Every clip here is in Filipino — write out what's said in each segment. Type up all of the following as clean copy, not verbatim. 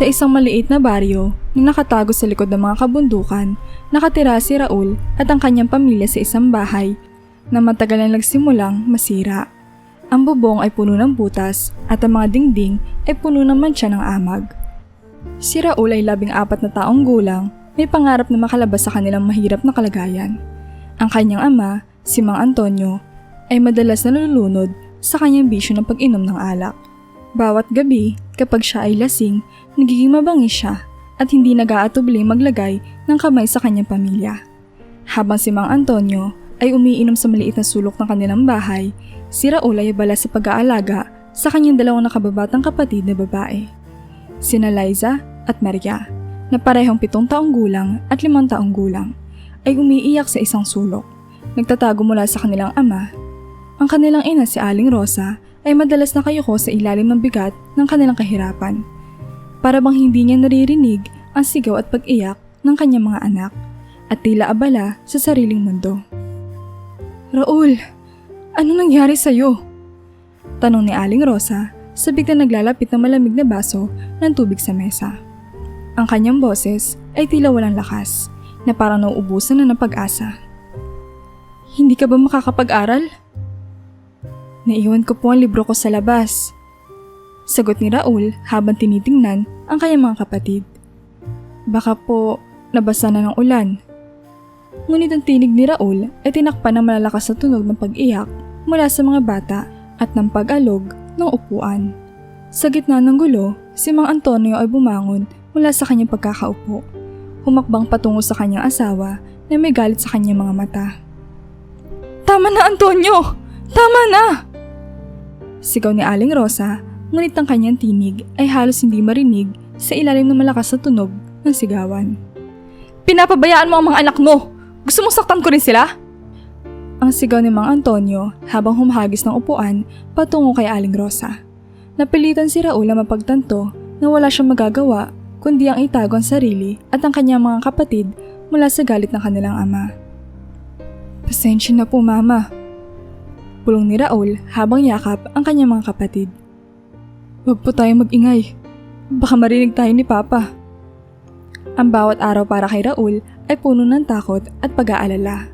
Sa isang maliit na baryo na nakatago sa likod ng mga kabundukan, nakatira si Raul at ang kanyang pamilya sa isang bahay na matagal na nagsimulang masira. Ang bubong ay puno ng butas at ang mga dingding ay puno ng mantsa ng amag. Si Raul ay 14 na taong gulang, may pangarap na makalabas sa kanilang mahirap na kalagayan. Ang kanyang ama, si Mang Antonio, ay madalas na nalulunod sa kanyang bisyo ng pag-inom ng alak. Bawat gabi, kapag siya ay lasing, nagiging mabangis siya at hindi nag-aatubling maglagay ng kamay sa kanyang pamilya. Habang si Mang Antonio ay umiinom sa maliit na sulok ng kanilang bahay, si Raul ay abala sa pag-aalaga sa kanyang 2 nakababatang kapatid na babae. Sina Liza at Maria, na parehong 7 taong gulang at 5 taong gulang, ay umiiyak sa isang sulok, nagtatago mula sa kanilang ama. Ang kanilang ina si Aling Rosa ay madalas nakayuko sa ilalim ng bigat ng kanilang kahirapan. Para bang hindi niya naririnig ang sigaw at pag-iyak ng kanyang mga anak at tila abala sa sariling mundo. "Raul, ano nangyari sa'yo?" Tanong ni Aling Rosa sa biglang naglalapit na malamig na baso ng tubig sa mesa. Ang kanyang boses ay tila walang lakas na parang nauubusan na ng pag-asa. "Hindi ka ba makakapag-aral?" "Naiwan ko po ang libro ko sa labas," sagot ni Raul habang tinitingnan ang kanyang mga kapatid. "Baka po nabasa na ng ulan." Ngunit ang tinig ni Raul ay tinakpan ng malalakas na tunog ng pag-iyak mula sa mga bata at ng pag-alog ng upuan. Sa gitna ng gulo, si Mang Antonio ay bumangon mula sa kanyang pagkakaupo, humakbang patungo sa kanyang asawa na may galit sa kanyang mga mata. "Tama na, Antonio! Tama na!" Sigaw ni Aling Rosa, ngunit ang kanyang tinig ay halos hindi marinig sa ilalim ng malakas na tunog ng sigawan. "Pinapabayaan mo ang mga anak mo! Gusto mong saktan ko rin sila?" Ang sigaw ni Mang Antonio habang humahagis ng upuan patungo kay Aling Rosa. Napilitan si Raul na mapagtanto na wala siyang magagawa kundi ang itago ang sarili at ang kanyang mga kapatid mula sa galit ng kanilang ama. "Pasensya na po, Mama," bulong ni Raul habang yakap ang kanyang mga kapatid. "Huwag po tayong mag-ingay. Baka marinig tayo ni Papa." Ang bawat araw para kay Raul ay puno ng takot at pag-aalala.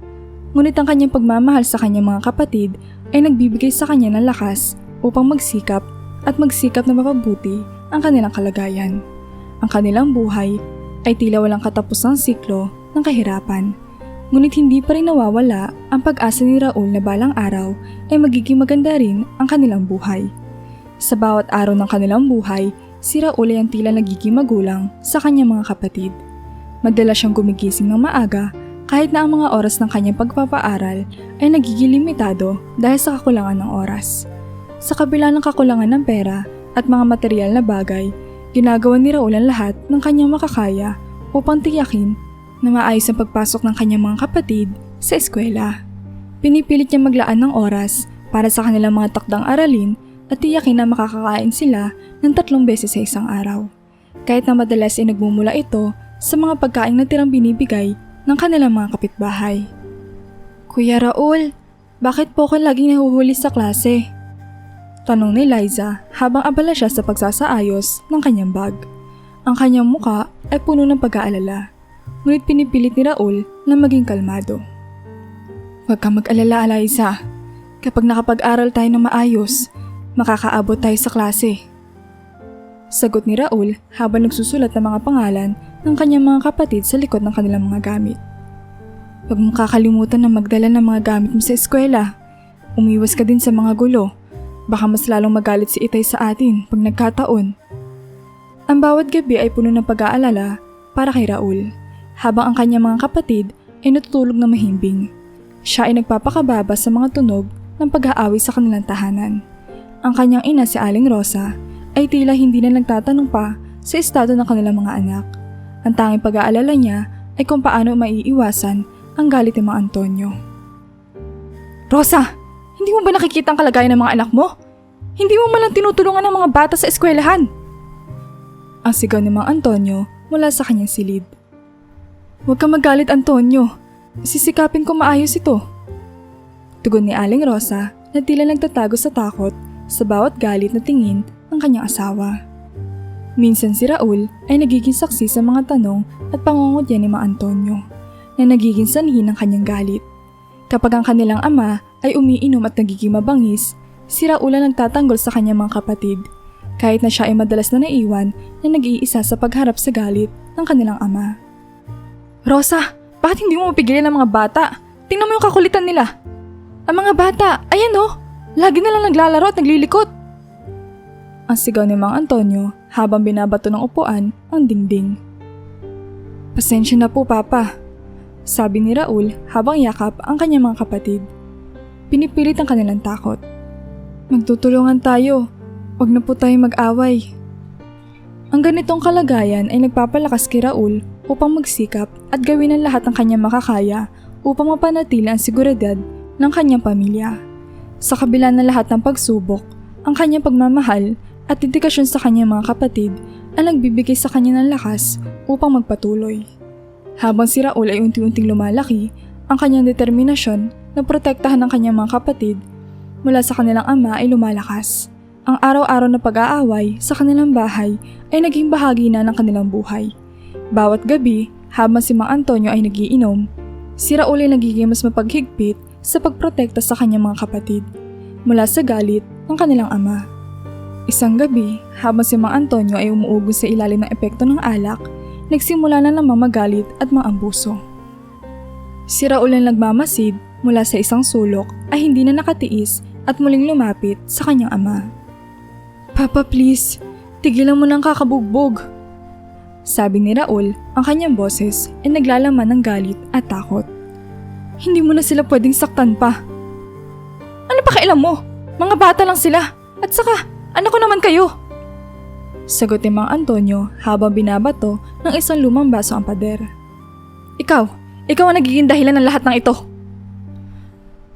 Ngunit ang kanyang pagmamahal sa kanyang mga kapatid ay nagbibigay sa kanya ng lakas upang magsikap na mapabuti ang kanilang kalagayan. Ang kanilang buhay ay tila walang katapusang siklo ng kahirapan. Ngunit hindi pa rin nawawala ang pag-asa ni Raul na balang araw ay magiging maganda rin ang kanilang buhay. Sa bawat araw ng kanilang buhay, si Raul ay ang tila nagiging magulang sa kanyang mga kapatid. Madalas siyang gumigising ng maaga kahit na ang mga oras ng kanyang pagpapaaral ay nagiging limitado dahil sa kakulangan ng oras. Sa kabila ng kakulangan ng pera at mga material na bagay, ginagawa ni Raul ang lahat ng kanyang makakaya upang tiyakin na maayos ang pagpasok ng kanyang mga kapatid sa eskwela. Pinipilit niya maglaan ng oras para sa kanilang mga takdang aralin at tiyakin na makakakain sila ng 3 beses sa isang araw. Kahit na madalas ay nagmumula ito sa mga pagkain na tirang binibigay ng kanilang mga kapitbahay. "Kuya Raul, bakit po ako laging nahuhuli sa klase?" tanong ni Liza habang abala siya sa pagsasaayos ng kanyang bag. Ang kanyang muka ay puno ng pag-aalala. Ngunit pinipilit ni Raul na maging kalmado. "Huwag kang mag-alala, Liza. Kapag nakapag-aral tayo ng maayos, makakaabot tayo sa klase." Sagot ni Raul habang nagsusulat ng mga pangalan ng kanyang mga kapatid sa likod ng kanilang mga gamit. "Huwag mong kakalimutan na magdala ng mga gamit mo sa eskwela. Umiwas ka din sa mga gulo. Baka mas lalong magalit si Itay sa atin pag nagkataon." Ang bawat gabi ay puno ng pag-aalala para kay Raul, habang ang kanyang mga kapatid ay natutulog na mahimbing. Siya ay nagpapakababa sa mga tunog ng pag-aaway sa kanilang tahanan. Ang kanyang ina si Aling Rosa ay tila hindi na nagtatanong pa sa estado ng kanilang mga anak. Ang tanging pag-aalala niya ay kung paano maiiwasan ang galit ni Mang Antonio. "Rosa, hindi mo ba nakikita ang kalagayan ng mga anak mo? Hindi mo malang tinutulungan ang mga bata sa eskwelahan?" Ang sigaw ni Mang Antonio mula sa kanyang silid. "Huwag kang magalit, Antonio. Sisikapin ko maayos ito." Tugon ni Aling Rosa na tila nagtatago sa takot sa bawat galit na tingin ng kanyang asawa. Minsan si Raul ay nagiging saksi sa mga tanong at pangungutya ni Mang Antonio na nagiging sanhi ng kanyang galit. Kapag ang kanilang ama ay umiinom at nagiging mabangis, si Raul ang nagtatanggol sa kanyang mga kapatid, kahit na siya ay madalas na naiwan na nag-iisa sa pagharap sa galit ng kanilang ama. Rosa, bakit hindi mo mapigilan ang mga bata? Tingnan mo yung kakulitan nila. Ang mga bata, ayan oh, lagi na lang naglalaro at naglilikot. Ang sigaw ni Mang Antonio habang binabato ng upuan ang dingding. Pasensya na po, Papa, sabi ni Raul habang yakap ang kanyang mga kapatid. Pinipilit ang kanilang takot. Magtutulungan tayo. Huwag na po tayo mag-away. Ang ganitong kalagayan ay nagpapalakas kay Raul upang magsikap at gawin ang lahat ng kanyang makakaya upang mapanatili ang seguridad ng kanyang pamilya. Sa kabila ng lahat ng pagsubok, ang kanyang pagmamahal at dedikasyon sa kanyang mga kapatid ang nagbibigay sa kanya ng lakas upang magpatuloy. Habang si Raul ay unti-unting lumalaki, ang kanyang determinasyon na protektahan ng kanyang mga kapatid mula sa kanilang ama ay lumalakas. Ang araw-araw na pag-aaway sa kanilang bahay ay naging bahagi na ng kanilang buhay. Bawat gabi, habang si Mang Antonio ay nagiinom, si Raul ay nagiging mas mapaghigpit sa pagprotekta sa kanyang mga kapatid mula sa galit ng kanilang ama. Isang gabi, habang si Mang Antonio ay umuugos sa ilalim ng epekto ng alak, nagsimula na namang magalit at maambuso. Si Raul ang nagmamasid mula sa isang sulok ay hindi na nakatiis at muling lumapit sa kanyang ama. Papa, please, tigilan mo ng kakabugbog. Sabi ni Raul, ang kanyang boses ay naglalaman ng galit at takot. Hindi mo na sila pwedeng saktan pa. Ano pa kailan mo? Mga bata lang sila. At saka, ano ko naman kayo? Sagot ni Mang Antonio habang binabato ng isang lumang baso ang pader. Ikaw ang nagiging dahilan ng lahat ng ito.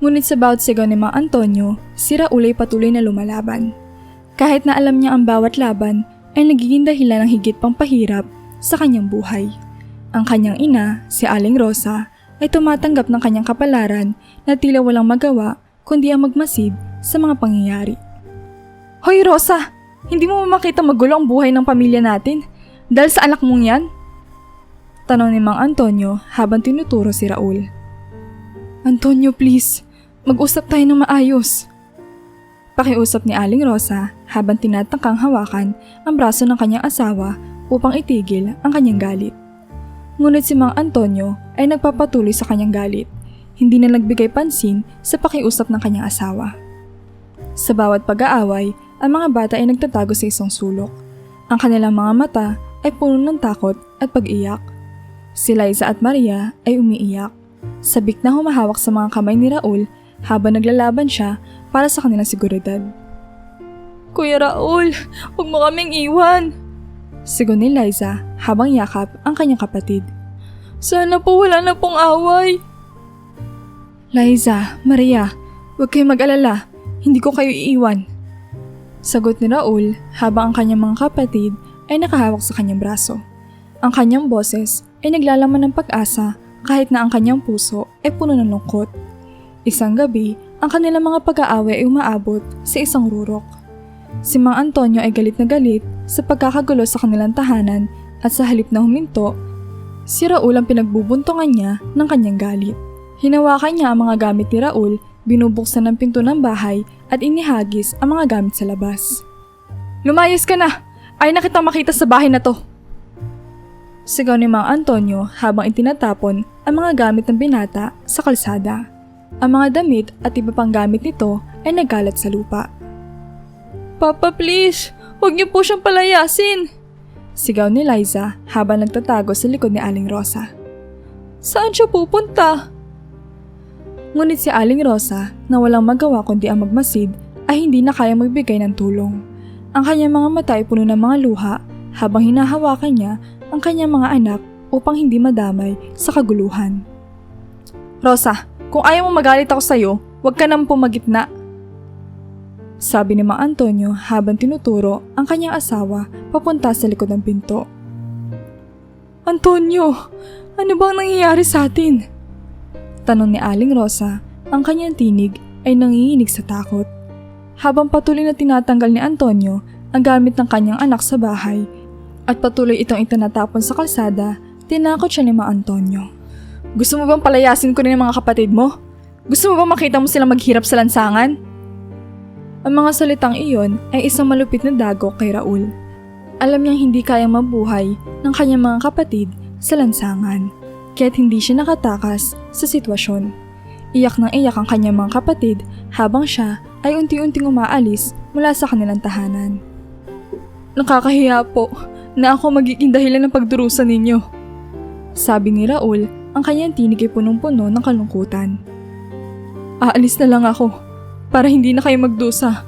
Ngunit sa bawat sigaw ni Mang Antonio, si Raul ay patuloy na lumalaban. Kahit na alam niya ang bawat laban ay nagiging dahilan ng higit pang pahirap sa kanyang buhay. Ang kanyang ina, si Aling Rosa, ay tumatanggap ng kanyang kapalaran na tila walang magawa kundi ang magmasid sa mga pangyayari. Hoy Rosa! Hindi mo makita magulo ang buhay ng pamilya natin dahil sa anak mong yan? Tanong ni Mang Antonio habang tinuturo si Raul. Antonio, please. Mag-usap tayo ng maayos. Pakiusap ni Aling Rosa habang tinatangkang hawakan ang braso ng kanyang asawa upang itigil ang kanyang galit. Ngunit si Mang Antonio ay nagpapatuloy sa kanyang galit, hindi na nagbigay pansin sa pakiusap ng kanyang asawa. Sa bawat pag-aaway, ang mga bata ay nagtatago sa isang sulok. Ang kanilang mga mata ay puno ng takot at pag-iyak. Si Liza at Maria ay umiiyak, sabik na humahawak sa mga kamay ni Raul habang naglalaban siya para sa kanilang seguridad. Kuya Raul, huwag mo kaming iwan! Sigaw ni Liza habang yakap ang kanyang kapatid. Sana po wala na pong away! Liza, Maria, huwag kayong mag-alala, hindi ko kayo iiwan. Sagot ni Raul habang ang kanyang mga kapatid ay nakahawak sa kanyang braso. Ang kanyang boses ay naglalaman ng pag-asa kahit na ang kanyang puso ay puno ng lungkot. Isang gabi, ang kanilang mga pag-aaway ay umaabot sa isang rurok. Si Mang Antonio ay galit na galit sa pagkakagulo sa kanilang tahanan at sa halip na huminto, si Raul ang pinagbubuntungan niya ng kanyang galit. Hinawakan niya ang mga gamit ni Raul, binubuksan ng pinto ng bahay at inihagis ang mga gamit sa labas. Lumayas ka na! Ay na kitang makita sa bahay na to! Sigaw ni Mang Antonio habang itinatapon ang mga gamit ng binata sa kalsada. Ang mga damit at iba pang gamit nito ay nagkalat sa lupa. Papa, please! Huwag niyo po siyang palayasin! Sigaw ni Liza habang nagtatago sa likod ni Aling Rosa. Saan siya pupunta? Ngunit si Aling Rosa na walang magawa kundi ang magmasid ay hindi na kaya magbigay ng tulong. Ang kanyang mga mata ay puno ng mga luha habang hinahawakan niya ang kanyang mga anak upang hindi madamay sa kaguluhan. Rosa, kung ayaw mo magalit ako sa'yo, huwag ka nang pumagitna. Sabi ni Mang Antonio habang tinuturo ang kanyang asawa papunta sa likod ng pinto. Antonio, ano bang nangyayari sa atin? Tanong ni Aling Rosa, ang kanyang tinig ay nanginginig sa takot. Habang patuloy na tinatanggal ni Antonio ang gamit ng kanyang anak sa bahay, At patuloy itong itinatapon sa kalsada, tinakot siya ni Mang Antonio. Gusto mo bang palayasin ko rin ang mga kapatid mo? Gusto mo bang makita mo silang maghirap sa lansangan? Ang mga salitang iyon ay isang malupit na dagok kay Raul. Alam niyang hindi kayang mabuhay ng kanyang mga kapatid sa lansangan, kaya't hindi siya nakatakas sa sitwasyon. Iyak nang iyak ang kanyang mga kapatid habang siya ay unti-unting umaalis mula sa kanilang tahanan. Nakakahiya po na ako magiging dahilan ng pagdurusa ninyo. Sabi ni Raul, ang kanyang tinig ay punong-puno ng kalungkutan. Aalis na lang ako para hindi na kayo magdusa.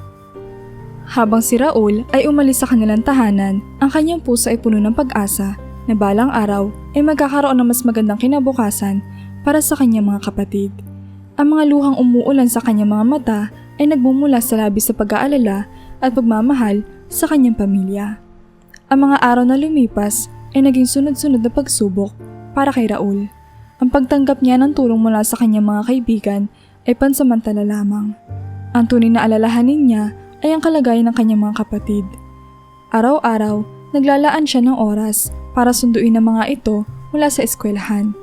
Habang si Raul ay umalis sa kanilang tahanan, ang kanyang puso ay puno ng pag-asa na balang araw ay magkakaroon ng mas magandang kinabukasan para sa kanyang mga kapatid. Ang mga luhang umuulan sa kanyang mga mata ay nagmumula sa labis sa pag-aalala at pagmamahal sa kanyang pamilya. Ang mga araw na lumipas ay naging sunod-sunod na pagsubok para kay Raul. Ang pagtanggap niya ng tulong mula sa kanyang mga kaibigan ay pansamantala lamang. Ang tunay na alalahanin niya ay ang kalagayan ng kanyang mga kapatid. Araw-araw, naglalaan siya ng oras para sunduin ang mga ito mula sa eskwelahan.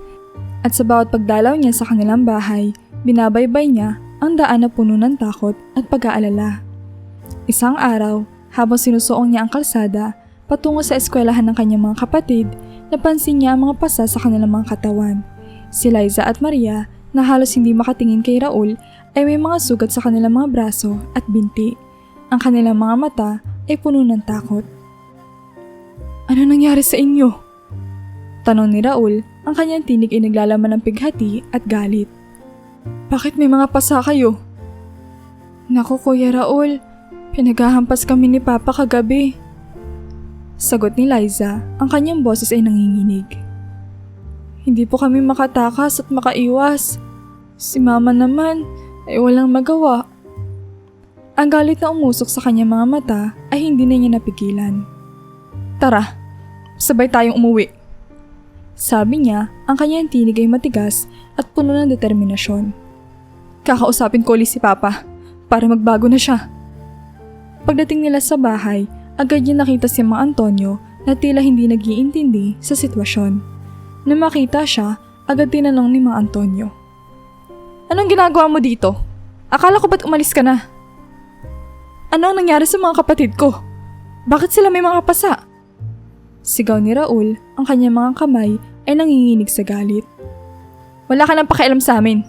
At sa bawat pagdalaw niya sa kanilang bahay, binabaybay niya ang daan na puno ng takot at pag-aalala. Isang araw, habang sinusuong niya ang kalsada patungo sa eskwelahan ng kanyang mga kapatid, napansin niya ang mga pasa sa kanilang mga katawan. Si Liza at Maria, na halos hindi makatingin kay Raul, ay may mga sugat sa kanilang mga braso at binti. Ang kanilang mga mata ay puno ng takot. Ano nangyari sa inyo? Tanong ni Raul, ang kanyang tinig ay naglalaman ng pighati at galit. Bakit may mga pasa kayo? Naku Kuya Raul, pinaghahampas kami ni Papa kagabi. Sagot ni Liza, ang kanyang boses ay nanginginig. Hindi po kami makatakas at makaiwas. Si Mama naman ay walang magawa. Ang galit na umusok sa kanyang mga mata ay hindi na niya napigilan. Tara, sabay tayong umuwi. Sabi niya, ang kanyang tinig ay matigas at puno ng determinasyon. Kakausapin ko ulit si Papa para magbago na siya. Pagdating nila sa bahay, agad niya nakita si Mang Antonio na tila hindi nag-iintindi sa sitwasyon. Nang makita siya, agad tinanong ni Mang Antonio. Anong ginagawa mo dito? Akala ko ba't umalis ka na? Ano ang nangyari sa mga kapatid ko? Bakit sila may mga pasa? Sigaw ni Raul, ang kanyang mga kamay ay nanginginig sa galit. Wala ka nang pakialam sa amin.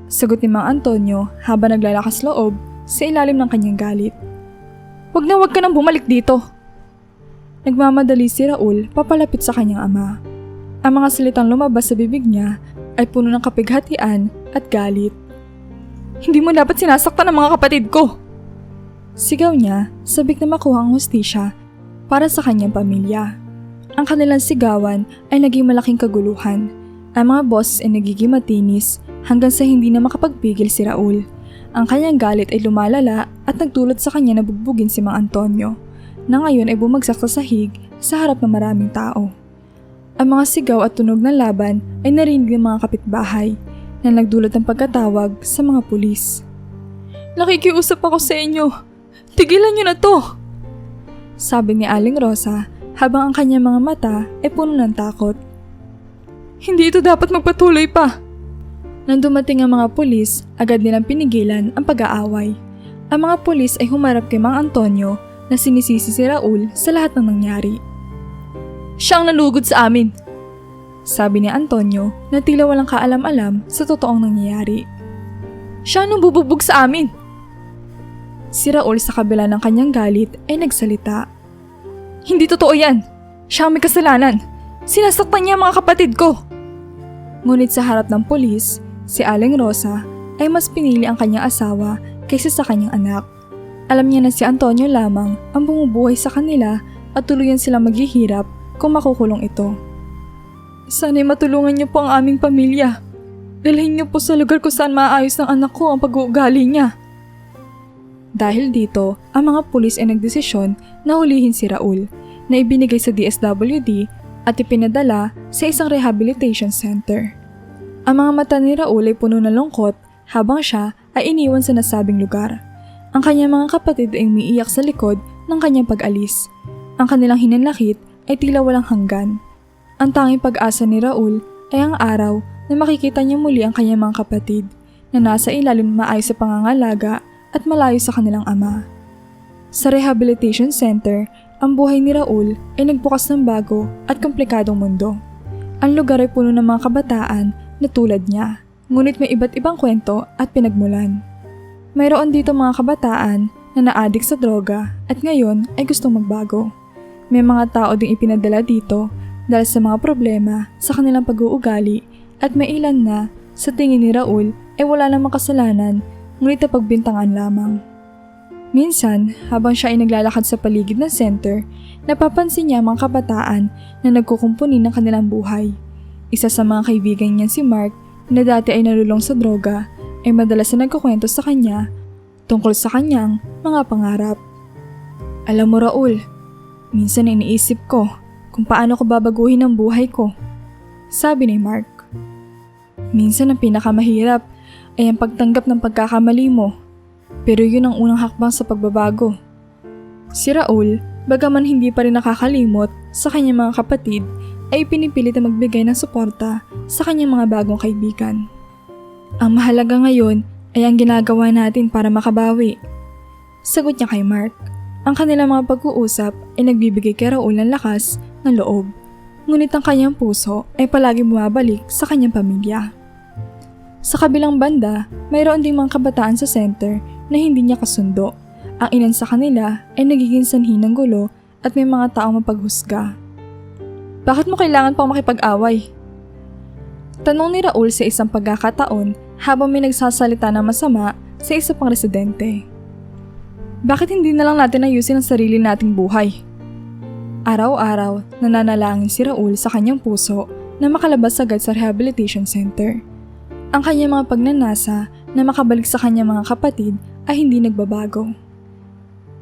Sagot ni Mang Antonio habang naglalakas loob sa ilalim ng kanyang galit. Wag ka nang bumalik dito. Nagmamadali si Raul papalapit sa kanyang ama. Ang mga salitang lumabas sa bibig niya ay puno ng kapighatian at galit. Hindi mo dapat sinasaktan ang mga kapatid ko. Sigaw niya, sabik na makuha ang hustisya para sa kanyang pamilya. Ang kanilang sigawan ay naging malaking kaguluhan. Ang mga boses ay nagiging matinis hanggang sa hindi na makapagpigil si Raul. Ang kanyang galit ay lumalala at nagdulot sa kanya na bugbugin si Mang Antonio, na ngayon ay bumagsak sa sahig sa harap ng maraming tao. Ang mga sigaw at tunog ng laban ay narinig ng mga kapitbahay na nagdulot ng pagkatawag sa mga pulis. Nakikiusap ako sa inyo. Tigilan niyo na to! Sabi ni Aling Rosa habang ang kanyang mga mata ay puno ng takot. Hindi ito dapat magpatuloy pa. Nang dumating ang mga pulis, agad nilang pinigilan ang pag-aaway. Ang mga pulis ay humarap kay Mang Antonio na sinisisi si Raul sa lahat ng nangyari. Siya ang nalugod sa amin, sabi ni Antonio na tila walang kaalam-alam sa totoong nangyayari. Siya ang bubugbog sa amin. Si Raul sa kabila ng kanyang galit ay nagsalita. Hindi totoo yan. Siya ang may kasalanan. Sinasaktan niya ang mga kapatid ko. Ngunit sa harap ng pulis, si Aling Rosa ay mas pinili ang kanyang asawa kaysa sa kanyang anak. Alam niya na si Antonio lamang ang bumubuhay sa kanila at tuluyan silang maghihirap kung makukulong ito. Sana'y matulungan niyo po ang aming pamilya. Dalhin niyo po sa lugar kung saan maayos ng anak ko ang pag-uugali niya. Dahil dito, ang mga pulis ay nagdesisyon na hulihin si Raul, na ibinigay sa DSWD at ipinadala sa isang rehabilitation center. Ang mga mata ni Raul ay puno ng lungkot habang siya ay iniwan sa nasabing lugar. Ang kanyang mga kapatid ay umiiyak sa likod ng kanyang pag-alis. Ang kanilang hinanakit ay tila walang hanggan. Ang tanging pag-asa ni Raul ay ang araw na makikita niya muli ang kanyang mga kapatid na nasa ilalim ng maayos sa pangangalaga at malayo sa kanilang ama. Sa rehabilitation center, ang buhay ni Raul ay nagbukas ng bago at komplikadong mundo. Ang lugar ay puno ng mga kabataan na tulad niya, ngunit may iba't ibang kwento at pinagmulan. Mayroon dito mga kabataan na naadik sa droga at ngayon ay gustong magbago. May mga tao ding ipinadala dito dahil sa mga problema sa kanilang pag-uugali at may ilan na sa tingin ni Raul ay wala namang kasalanan ngunit napagbintangan lamang. Minsan, habang siya ay naglalakad sa paligid ng center, napapansin niya mga kabataan na nagkukumpuni ng kanilang buhay. Isa sa mga kaibigan niya si Mark na dati ay nalulong sa droga ay madalas na nagkukwento sa kanya tungkol sa kanyang mga pangarap. Alam mo Raul, minsan iniisip ko kung paano ko babaguhin ang buhay ko, sabi ni Mark. Minsan ang pinakamahirap ay ang pagtanggap ng pagkakamali mo, pero yun ang unang hakbang sa pagbabago. Si Raul, bagaman hindi pa rin nakakalimot sa kanyang mga kapatid, ay pinipilit na magbigay ng suporta sa kanyang mga bagong kaibigan. Ang mahalaga ngayon ay ang ginagawa natin para makabawi. Sagot niya kay Mark. Ang kanilang mga pag-uusap ay nagbibigay kay Raul ng lakas ng loob, ngunit ang kanyang puso ay palagi bumabalik sa kanyang pamilya. Sa kabilang banda, mayroon ding mga kabataan sa center na hindi niya kasundo. Ang ilan sa kanila ay nagiging sanhi ng gulo at may mga taong mapaghusga. Bakit mo kailangan pang makipag-away? Tanong ni Raul sa isang pagkakataon habang may nagsasalita ng masama sa isa pang residente. Bakit hindi na lang natin ayusin ang sarili nating buhay? Araw-araw, nananalangin si Raul sa kanyang puso na makalabas agad sa rehabilitation center. Ang kanyang mga pagnanasa na makabalik sa kanyang mga kapatid ay hindi nagbabago.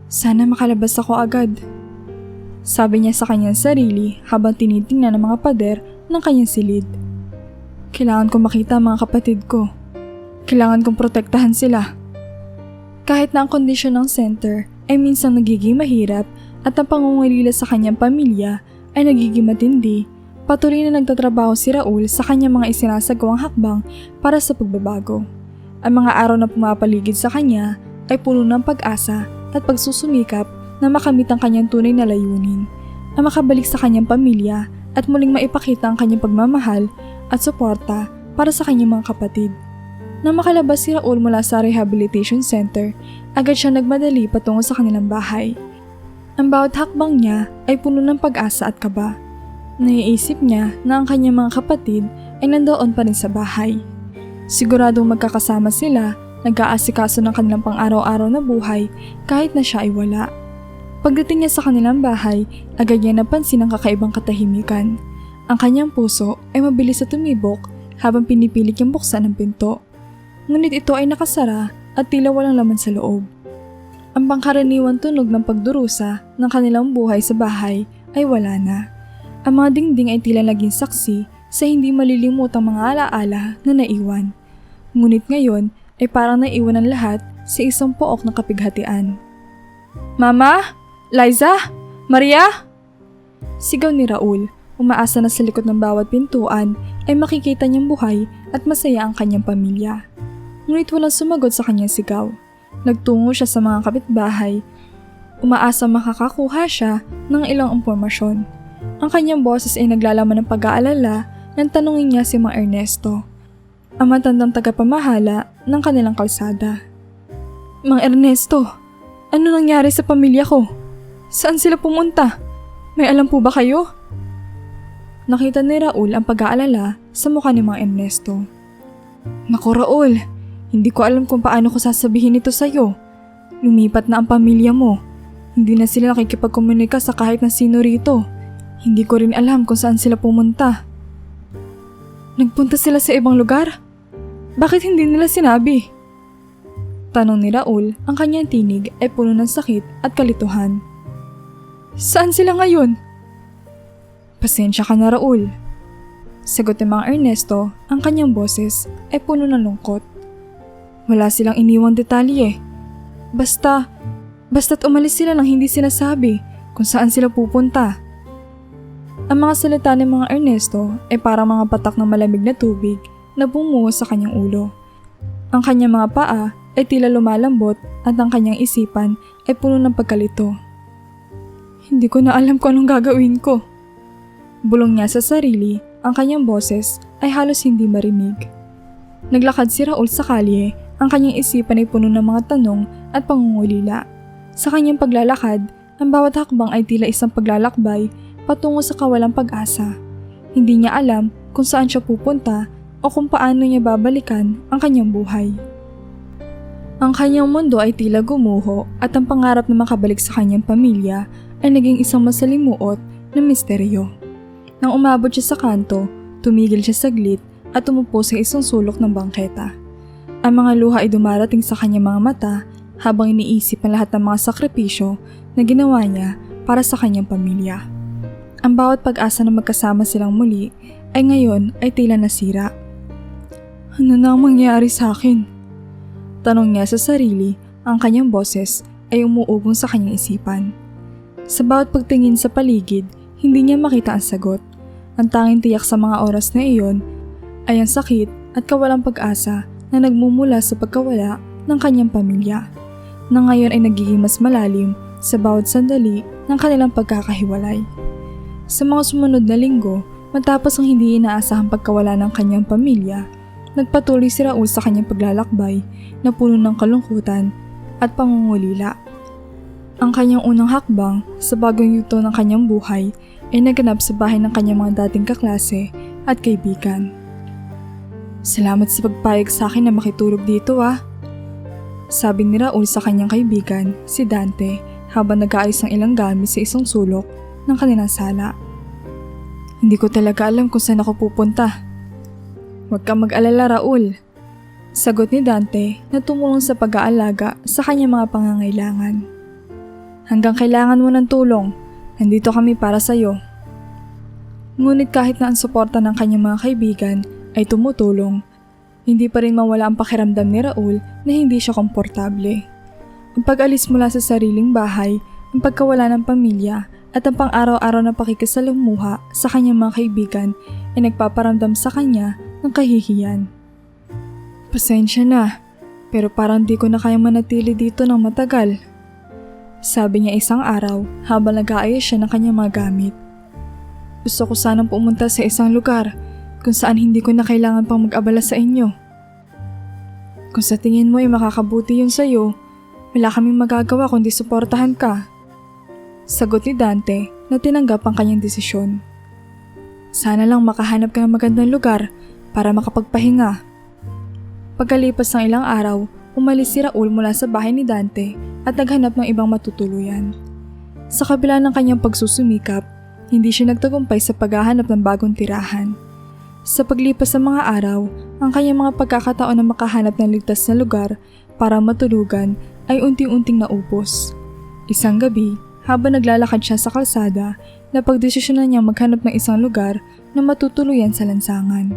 Sana makalabas ako agad, sabi niya sa kanyang sarili habang tinitingnan ng mga pader ng kanyang silid. Kailangan kong makita ang mga kapatid ko. Kailangan kong protektahan sila. Kahit na ang kondisyon ng center ay minsan nagiging mahirap at ang pangungulila sa kanyang pamilya ay nagiging matindi, patuloy na nagtatrabaho si Raul sa kanyang mga isinasagawang hakbang para sa pagbabago. Ang mga araw na pumapaligid sa kanya ay puno ng pag-asa at pagsusumikap na makamit ang kanyang tunay na layunin, na makabalik sa kanyang pamilya at muling maipakita ang kanyang pagmamahal at suporta para sa kanyang mga kapatid. Nang makalabas si Raul mula sa rehabilitation center, agad siya nagmadali patungo sa kanilang bahay. Ang bawat hakbang niya ay puno ng pag-asa at kaba. Naiisip niya na ang kanyang mga kapatid ay nandoon pa rin sa bahay. Siguradong magkakasama sila, nag-aasikaso ng kanilang pang-araw-araw na buhay kahit na siya ay wala. Pagdating niya sa kanilang bahay, agad niya napansin ang kakaibang katahimikan. Ang kanyang puso ay mabilis na tumibok habang pinipilit niyang buksan ang pinto. Ngunit ito ay nakasara at tila walang laman sa loob. Ang pangkaraniwang tunog ng pagdurusa ng kanilang buhay sa bahay ay wala na. Ang mga dingding ay tila naging saksi sa hindi malilimutang mga alaala na naiwan. Ngunit ngayon ay parang naiwan ang lahat sa isang pook na kapighatian. Mama? Liza? Maria? Sigaw ni Raul, umaasa na sa likod ng bawat pintuan ay makikita niyang buhay at masaya ang kanyang pamilya. Ngunit walang sumagot sa kanyang sigaw. Nagtungo siya sa mga kapitbahay. Umaasa makakakuha siya ng ilang impormasyon. Ang kanyang boses ay naglalaman ng pag-aalala nang tanungin niya si Mang Ernesto, ang matandang tagapamahala ng kanilang kalsada. Mang Ernesto, ano nangyari sa pamilya ko? Saan sila pumunta? May alam po ba kayo? Nakita ni Raul ang pag-aalala sa mukha ni Mang Ernesto. Naku Raul, hindi ko alam kung paano ko sasabihin ito sa'yo. Lumipat na ang pamilya mo. Hindi na sila nakikipagkomunika sa kahit na sino rito. Hindi ko rin alam kung saan sila pumunta. Nagpunta sila sa ibang lugar? Bakit hindi nila sinabi? Tanong ni Raul, ang kanyang tinig ay puno ng sakit at kalituhan. Saan sila ngayon? Pasensya ka na Raul. Sagot ni Mang Ernesto, ang kanyang boses ay puno ng lungkot. Wala silang iniwang detalye. Basta't umalis sila nang hindi sinasabi kung saan sila pupunta. Ang mga salita ng mga Ernesto ay parang mga patak ng malamig na tubig na bumuho sa kanyang ulo. Ang kanyang mga paa ay tila lumalambot at ang kanyang isipan ay puno ng pagkalito. Hindi ko na alam kung anong gagawin ko. Bulong niya sa sarili, ang kanyang boses ay halos hindi marinig. Naglakad si Raul sa kalye, ang kanyang isipan ay puno ng mga tanong at pangungulila. Sa kanyang paglalakad, ang bawat hakbang ay tila isang paglalakbay patungo sa kawalang pag-asa. Hindi niya alam kung saan siya pupunta o kung paano niya babalikan ang kanyang buhay. Ang kanyang mundo ay tila gumuho at ang pangarap na makabalik sa kanyang pamilya ay naging isang masalimuot na misteryo. Nang umabot siya sa kanto, tumigil siya saglit at umupo sa isang sulok ng bangketa. Ang mga luha ay dumarating sa kanyang mga mata habang iniisip ang lahat ng mga sakripisyo na ginawa niya para sa kanyang pamilya. Ang bawat pag-asa na magkasama silang muli ay ngayon ay tila nasira. Ano na ang mangyayari sa akin? Tanong niya sa sarili, ang kanyang boses ay umuugong sa kanyang isipan. Sa bawat pagtingin sa paligid, hindi niya makita ang sagot. Ang tanging tiyak sa mga oras na iyon ay ang sakit at kawalang pag-asa na nagmumula sa pagkawala ng kanyang pamilya, na ngayon ay nagiging mas malalim sa bawat sandali ng kanilang pagkakahiwalay. Sa mga sumunod na linggo, matapos ang hindi inaasahang pagkawala ng kanyang pamilya, nagpatuloy si Raul sa kanyang paglalakbay na puno ng kalungkutan at pangungulila. Ang kanyang unang hakbang sa bagong yugto ng kanyang buhay ay naganap sa bahay ng kanyang mga dating kaklase at kaibigan. Salamat sa pagpayag sa akin na makitulog dito sabi ni Raul sa kanyang kaibigan, si Dante, habang nag-aayos ng ilang gamit sa isang sulok ng kanilang sala. Hindi ko talaga alam kung saan ako pupunta. Huwag kang mag-alala, Raul. Sagot ni Dante na tumulong sa pag-aalaga sa kanyang mga pangangailangan. Hanggang kailangan mo ng tulong, nandito kami para sa iyo. Ngunit kahit na ang suporta ng kanyang mga kaibigan ay tumutulong, hindi pa rin mawala ang pakiramdam ni Raul na hindi siya komportable. Ang pag-alis mula sa sariling bahay, ang pagkawala ng pamilya at ang pang-araw-araw na pakikisalamuha sa kanyang mga kaibigan ay nagpaparamdam sa kanya ng kahihiyan. Pasensya na, pero parang di ko na kayang manatili dito ng matagal. Sabi niya isang araw habang nag-aayos siya ng kanyang mga gamit. Gusto ko sanang pumunta sa isang lugar kung saan hindi ko na kailangan pang mag-abala sa inyo. Kung sa tingin mo ay makakabuti yun sa'yo, wala kaming magagawa kundi suportahan ka. Sagot ni Dante na tinanggap ang kanyang desisyon. Sana lang makahanap ka ng magandang lugar para makapagpahinga. Pagkalipas ng ilang araw, umalis si Raul mula sa bahay ni Dante at naghanap ng ibang matutuluyan. Sa kabila ng kanyang pagsusumikap, hindi siya nagtagumpay sa paghahanap ng bagong tirahan. Sa paglipas ng mga araw, ang kanyang mga pagkakataon na makahanap ng ligtas na lugar para matulugan ay unting-unting naubos. Isang gabi, habang naglalakad siya sa kalsada, napagdesisyonan niyang maghanap ng isang lugar na matutuluyan sa lansangan.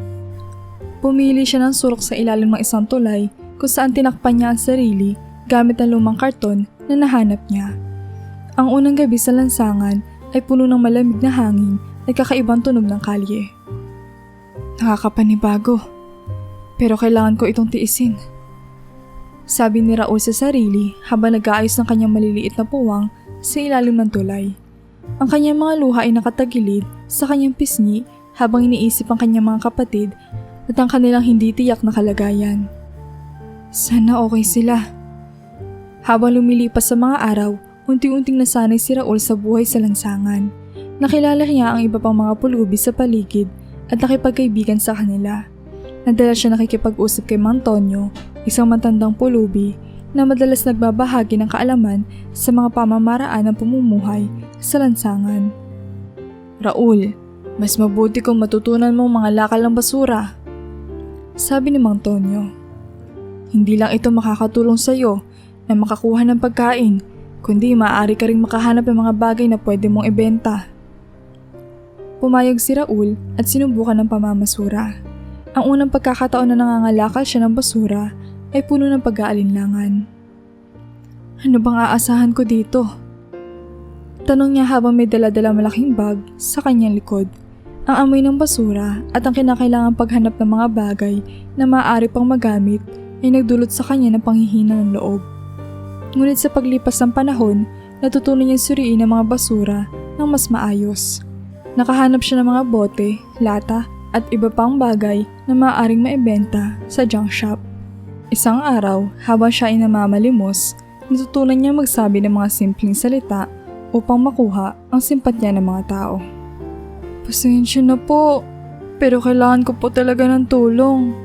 Pumili siya ng sulok sa ilalim ng isang tulay kung saan tinakpan niya ang sarili gamit ang lumang karton na nahanap niya. Ang unang gabi sa lansangan ay puno ng malamig na hangin at kakaibang tunog ng kalye. Nakakapanibago, pero kailangan ko itong tiisin. Sabi ni Raul sa sarili habang nag-aayos ng kanyang maliliit na puwang sa ilalim ng tulay. Ang kanyang mga luha ay nakatagilid sa kanyang pisngi habang iniisip ang kanyang mga kapatid at ang kanilang hindi tiyak na kalagayan. Sana okay sila. Habang lumilipas sa mga araw, unti-unting nasanay si Raul sa buhay sa lansangan. Nakilala niya ang iba pang mga pulubi sa paligid at nakipagkaibigan sa kanila. Madalas siya nakikipag-usap kay Mang Tonyo, isang matandang pulubi na madalas nagbabahagi ng kaalaman sa mga pamamaraan ng pamumuhay sa lansangan. Raul, mas mabuti kung matutunan mong mga lakal ng basura. Sabi ni Mang Tonyo. Hindi lang ito makakatulong sa iyo na makakuha ng pagkain, kundi maaari ka ring makahanap ng mga bagay na pwede mong ibenta. Pumayag si Raul at sinubukan ng pamamasura. Ang unang pagkakataon na nangangalakal siya ng basura ay puno ng pag-aalinlangan. Ano bang aasahan ko dito? Tanong niya habang may dala-dala malaking bag sa kanyang likod. Ang amoy ng basura at ang kinakailangang paghanap ng mga bagay na maaari pang magamit ay nagdulot sa kanya ng panghihina ng loob. Ngunit sa paglipas ng panahon, natutunan niyang suriin ang mga basura ng mas maayos. Nakahanap siya ng mga bote, lata at iba pang bagay na maaaring maibenta sa junk shop. Isang araw, habang siya ay namamalimos, natutunan niya magsabi ng mga simpleng salita upang makuha ang simpatya ng mga tao. Pasensya na po, pero kailangan ko po talaga ng tulong.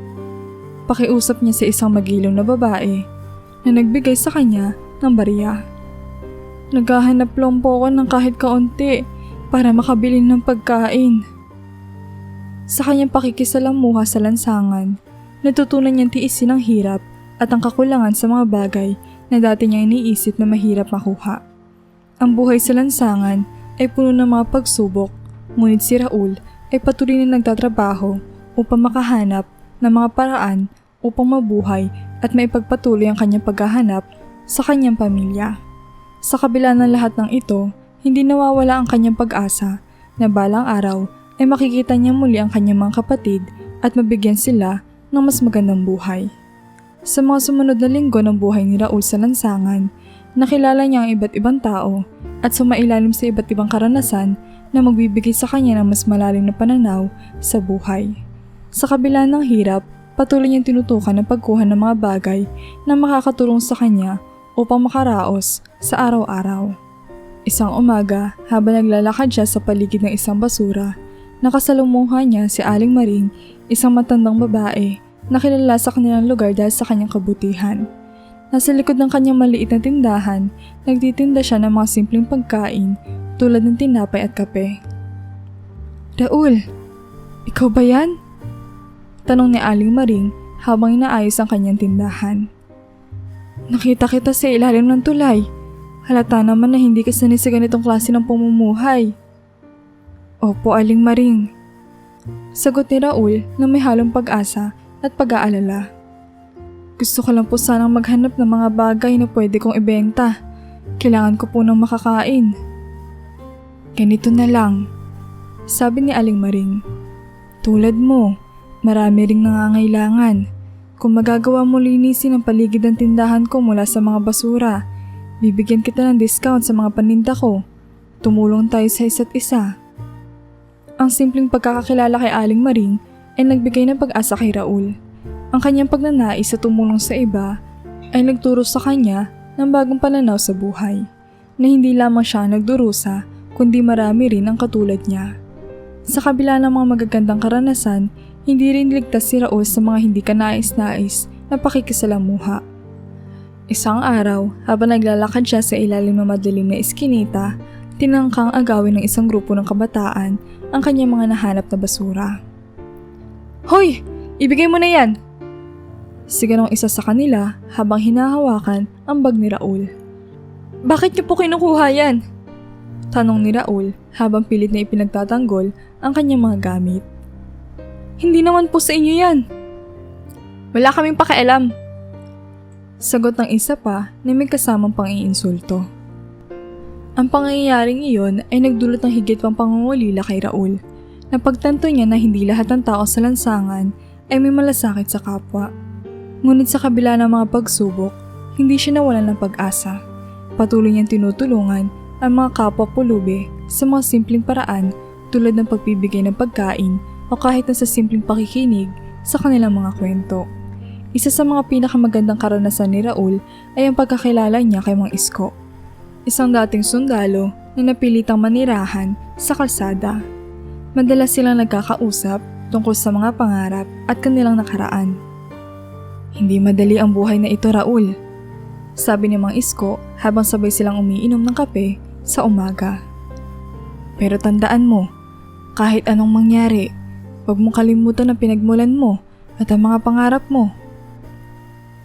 Pakiusap niya sa isang magilong na babae na nagbigay sa kanya ng barya. Naghahanap lang po ako ng kahit kaunti para makabili ng pagkain. Sa kanyang pakikisalamuha sa lansangan, natutunan niyang tiisin ang hirap at ang kakulangan sa mga bagay na dati niya iniisip na mahirap makuha. Ang buhay sa lansangan ay puno ng mga pagsubok, ngunit si Raul ay patuloy na nagtatrabaho upang makahanap ng mga paraan upang mabuhay at maipagpatuloy ang kanyang paghahanap sa kanyang pamilya. Sa kabila ng lahat ng ito, hindi nawawala ang kanyang pag-asa na balang araw ay makikita niya muli ang kanyang mga kapatid at mabigyan sila ng mas magandang buhay. Sa mga sumunod na linggo ng buhay ni Raul sa lansangan, nakilala niya ang iba't ibang tao at sumailalim sa iba't ibang karanasan na magbibigay sa kanya ng mas malalim na pananaw sa buhay. Sa kabila ng hirap, patuloy niyang tinutukan ang pagkuha ng mga bagay na makakatulong sa kanya upang makaraos sa araw-araw. Isang umaga, habang naglalakad siya sa paligid ng isang basura, nakasalumuha niya si Aling Maring, isang matandang babae na kilala sa kanilang lugar dahil sa kanyang kabutihan. Nasa likod ng kanyang maliit na tindahan, nagtitinda siya ng mga simpleng pagkain tulad ng tinapay at kape. Raul, ikaw ba yan? Tanong ni Aling Maring habang inaayos ang kanyang tindahan. Nakita kita sa ilalim ng tulay. Halata naman na hindi ka sanay sa ganitong klase ng pamumuhay. Opo, Aling Maring. Sagot ni Raul na may halong pag-asa at pag-aalala. Gusto ko lang po sanang maghanap ng mga bagay na pwede kong ibenta. Kailangan ko po ng makakain. Ganito na lang, sabi ni Aling Maring. Tulad mo, marami ring nangangailangan. Kung magagawa mo linisin ang paligid ng tindahan ko mula sa mga basura, bibigyan kita ng discount sa mga paninda ko. Tumulong tayo sa isa't isa. Ang simpleng pagkakakilala kay Aling Maring ay nagbigay ng pag-asa kay Raul. Ang kanyang pagnanais sa tumulong sa iba ay nagturo sa kanya ng bagong pananaw sa buhay, na hindi lamang siya nagdurusa kundi marami rin ang katulad niya. Sa kabila ng mga magagandang karanasan, hindi rin ligtas si Raul sa mga hindi kanais-nais na pakikisalamuha. Isang araw, habang naglalakad siya sa ilalim ng madilim na iskinita, tinangkang agawin ng isang grupo ng kabataan ang kanyang mga nahanap na basura. Hoy! Ibigay mo na yan! Sigaw ng isa sa kanila habang hinahawakan ang bag ni Raul. Bakit niyo po kinukuha yan? Tanong ni Raul habang pilit na ipinagtatanggol ang kanyang mga gamit. Hindi naman po sa inyo yan. Wala kaming pakialam. Sagot ng isa pa na may kasamang pang-iinsulto. Ang pangyayaring iyon ay nagdulot ng higit pang pangungulila kay Raul. Napagtanto niya na hindi lahat ng tao sa lansangan ay may malasakit sa kapwa. Ngunit sa kabila ng mga pagsubok, hindi siya nawalan ng pag-asa. Patuloy niyang tinutulungan ang mga kapwa pulubi sa mga simpleng paraan tulad ng pagbibigay ng pagkain o kahit na sa simpleng pakikinig sa kanilang mga kwento. Isa sa mga pinakamagandang karanasan ni Raul ay ang pagkakilala niya kay Mang Isko, isang dating sundalo na napilitang manirahan sa kalsada. Madalas silang nagkakausap tungkol sa mga pangarap at kanilang nakaraan. Hindi madali ang buhay na ito, Raul, sabi ni Mang Isko habang sabay silang umiinom ng kape sa umaga. Pero tandaan mo, kahit anong mangyari, huwag mong kalimutan ang pinagmulan mo at ang mga pangarap mo.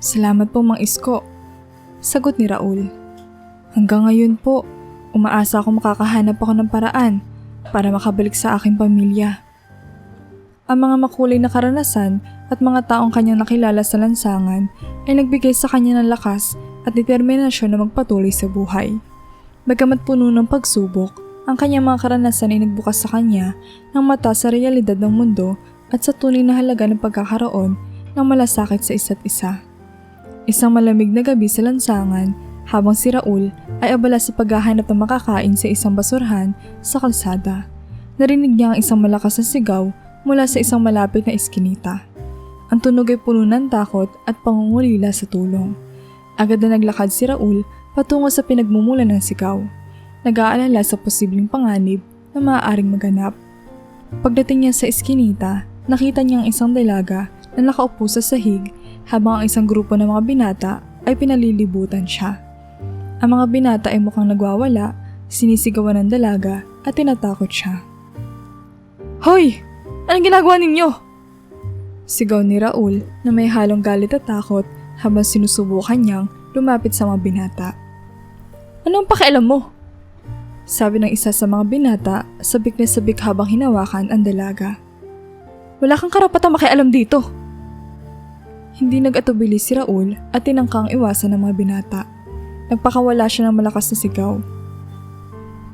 Salamat po, Mang Isko, sagot ni Raul. Hanggang ngayon po, umaasa ako makakahanap ako ng paraan para makabalik sa aking pamilya. Ang mga makulay na karanasan at mga taong kanyang nakilala sa lansangan ay nagbigay sa kanya ng lakas at determinasyon na magpatuloy sa buhay. Bagamat puno ng pagsubok, ang kanyang mga karanasan ay nagbukas sa kanya ng mata sa realidad ng mundo at sa tunay na halaga ng pagkakaroon ng malasakit sa isa't isa. Isang malamig na gabi sa lansangan, habang si Raul ay abala sa paghahanap ng makakain sa isang basurhan sa kalsada. Narinig niya ang isang malakas na sigaw mula sa isang malapit na iskinita. Ang tunog ay puno ng takot at pangungulila sa tulong. Agad na naglakad si Raul patungo sa pinagmumulan ng sigaw. Nag-aalala sa posibleng panganib na maaaring maganap. Pagdating niya sa iskinita, nakita niya ang isang dalaga na nakaupo sa sahig habang ang isang grupo ng mga binata ay pinalilibutan siya. Ang mga binata ay mukhang nagwawala, sinisigawan ng dalaga at tinatakot siya. "Hoy! Anong ginagawa ninyo?" Sigaw ni Raul na may halong galit at takot habang sinusubukan niyang lumapit sa mga binata. "Anong pakialam mo?" Sabi ng isa sa mga binata, sabik na sabik habang hinawakan ang dalaga. "Wala kang karapatang makialam dito." Hindi nag-atubili si Raul at tinangkang iwasan ng mga binata. Nagpakawala siya ng malakas na sigaw.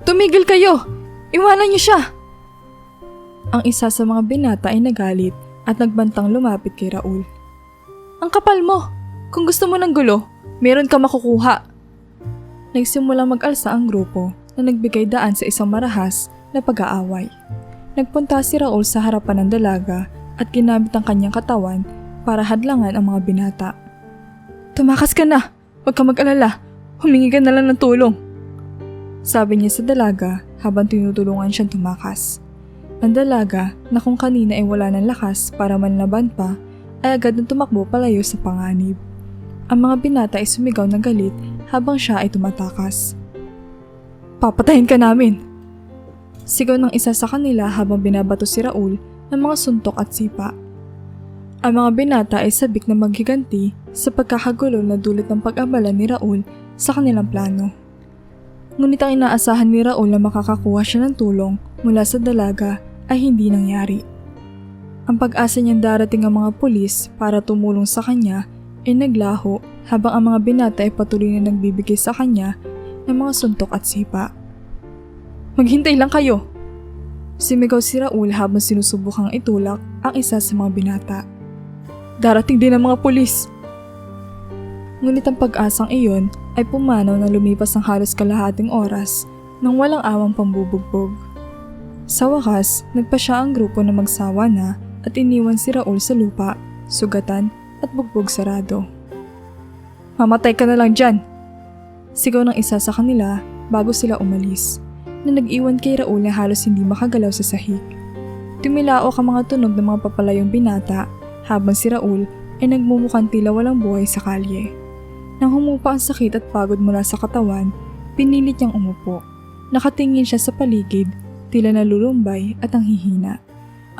"Tumigil kayo! Iwanan niyo siya!" Ang isa sa mga binata ay nagalit at nagbantang lumapit kay Raul. "Ang kapal mo! Kung gusto mo ng gulo, meron ka makukuha." Nagsimulang mag-alsa ang grupo na nagbigay daan sa isang marahas na pag-aaway. Nagpunta si Raul sa harapan ng dalaga at ginamit ang kanyang katawan para hadlangan ang mga binata. "Tumakas ka na! Huwag ka mag-alala! Humingi ka na lang ng tulong!" Sabi niya sa dalaga habang tinutulungan siyang tumakas. Ang dalaga na kung kanina ay wala ng lakas para manlaban pa ay agad na tumakbo palayo sa panganib. Ang mga binata ay sumigaw ng galit habang siya ay tumatakas. "Papatayin ka namin!" Sigaw ng isa sa kanila habang binabato si Raul ng mga suntok at sipa. Ang mga binata ay sabik na maghiganti sa pagkakagulo na dulot ng pag-abala ni Raul sa kanilang plano. Ngunit ang inaasahan ni Raul na makakakuha siya ng tulong mula sa dalaga ay hindi nangyari. Ang pag-asa niyang darating ang mga pulis para tumulong sa kanya ay naglaho habang ang mga binata ay patuloy na nagbibigay sa kanya ng mga suntok at sipa. "Maghintay lang kayo!" Sumigaw si Raul habang sinusubukang itulak ang isa sa mga binata. "Darating din ang mga pulis!" Ngunit ang pag-asang iyon ay pumanaw na lumipas ng halos kalahating oras nang walang awang pambubugbog. Sa wakas, nagpa siya ang grupo na magsawa na at iniwan si Raul sa lupa, sugatan at bugbog sarado. "Mamatay ka na lang dyan!" Sigaw ng isa sa kanila bago sila umalis, na nag-iwan kay Raul na halos hindi makagalaw sa sahig. Tumilaok ang mga tunog ng mga papalayong binata habang si Raul ay nagmumukhang tila walang buhay sa kalye. Nang humupa ang sakit at pagod mula sa katawan, pinilit niyang umupo. Nakatingin siya sa paligid, tila nalulumbay at nanghihina.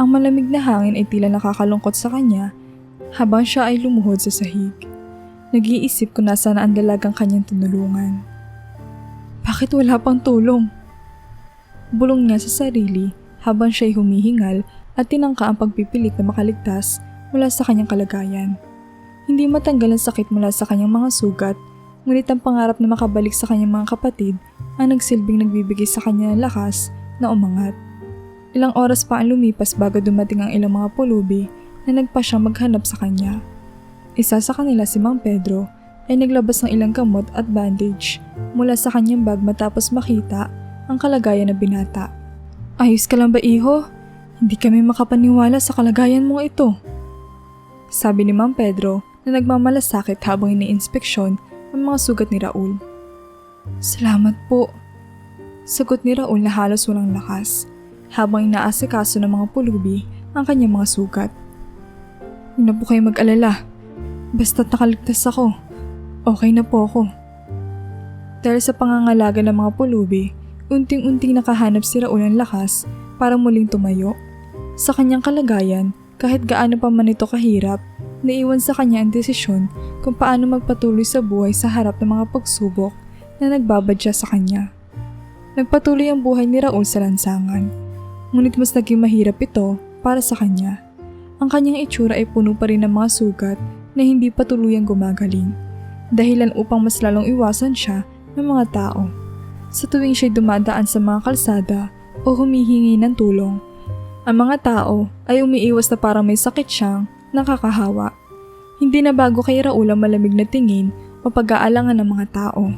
Ang malamig na hangin ay tila nakakalungkot sa kanya habang siya ay lumuhod sa sahig. Nag-iisip kung nasaan ang dalagang kanyang tinulungan. Bakit wala pang tulong? Bulong niya sa sarili habang siya ay humihingal at tinangka ang pagpipilit na makaligtas mula sa kanyang kalagayan. Hindi matanggal ang sakit mula sa kanyang mga sugat, ngunit ang pangarap na makabalik sa kanyang mga kapatid ang nagsilbing nagbibigay sa kanya ng lakas na umangat. Ilang oras pa ang lumipas bago dumating ang ilang mga pulubi na nagpa siyang maghanap sa kanya. Isa sa kanila, si Mang Pedro, ay naglabas ng ilang gamot at bandage mula sa kanyang bag matapos makita ang kalagayan ng binata. "Ayos ka lang ba, iho? Hindi kami makapaniwala sa kalagayan mong ito," sabi ni Mang Pedro na nagmamalasakit habang iniinspeksyon ang mga sugat ni Raul. "Salamat po," sagot ni Raul na halos walang lakas habang inaasikaso ng mga pulubi ang kanyang mga sugat. "Huwag na po kayo mag-alala. Basta't nakaligtas ako, okay na po ako." Dahil sa pangangalaga ng mga pulubi, unting-unting nakahanap si Raul ng lakas para muling tumayo. Sa kanyang kalagayan, kahit gaano pa man ito kahirap, naiwan sa kanya ang desisyon kung paano magpatuloy sa buhay sa harap ng mga pagsubok na nagbabadya sa kanya. Nagpatuloy ang buhay ni Raul sa lansangan, ngunit mas naging mahirap ito para sa kanya. Ang kanyang itsura ay puno pa rin ng mga sugat na hindi pa tuluyang gumagaling, dahilan upang mas lalong iwasan siya ng mga tao. sa tuwing siya'y dumadaan sa mga kalsada o humihingi ng tulong. Ang mga tao ay umiiwas na parang may sakit siyang nakakahawa. Hindi na bago kay Raul ang malamig na tingin o pag-aalangan ng mga tao.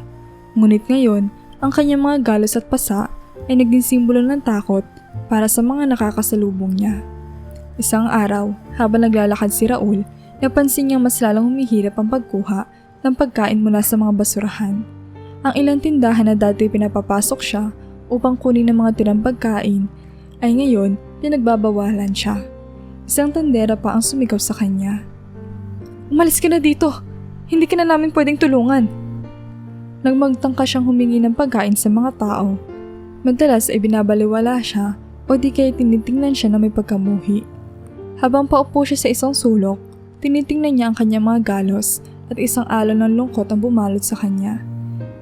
Ngunit ngayon, ang kanyang mga galos at pasa ay naging simbolo ng takot para sa mga nakakasalubong niya. Isang araw, habang naglalakad si Raul, napansin niyang mas lalang humihirap ang pagkuha ng pagkain mula sa mga basurahan. Ang ilang tindahan na dati pinapapasok siya upang kunin ang mga tirang pagkain ay ngayon pinagbabawalan siya. Isang tendera pa ang sumigaw sa kanya. "Umalis ka na dito! Hindi ka na namin pwedeng tulungan!" Nagmagtangka siyang humingi ng pagkain sa mga tao. Madalas ay binabaliwala siya o di kaya tinitingnan siya na may pagkamuhi. Habang paupo siya sa isang sulok, tinitingnan niya ang kanyang mga galos at isang alon ng lungkot ang bumalot sa kanya.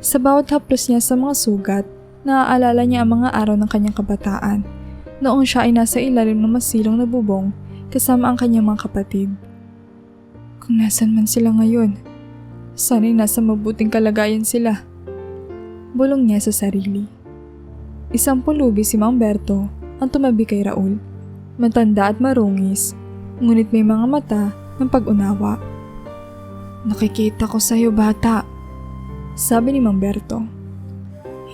Sa bawat haplos niya sa mga sugat, naaalala niya ang mga araw ng kanyang kabataan. Noong siya ay nasa ilalim ng masilong na bubong kasama ang kanyang mga kapatid. Kung nasan man sila ngayon, sana'y nasa mabuting kalagayan sila. Bulong niya sa sarili. Isang pulubi si Mang Berto ang tumabi kay Raul. Matanda at marungis, ngunit may mga mata ng pag-unawa. "Nakikita ko sa'yo, bata," sabi ni Mang Berto.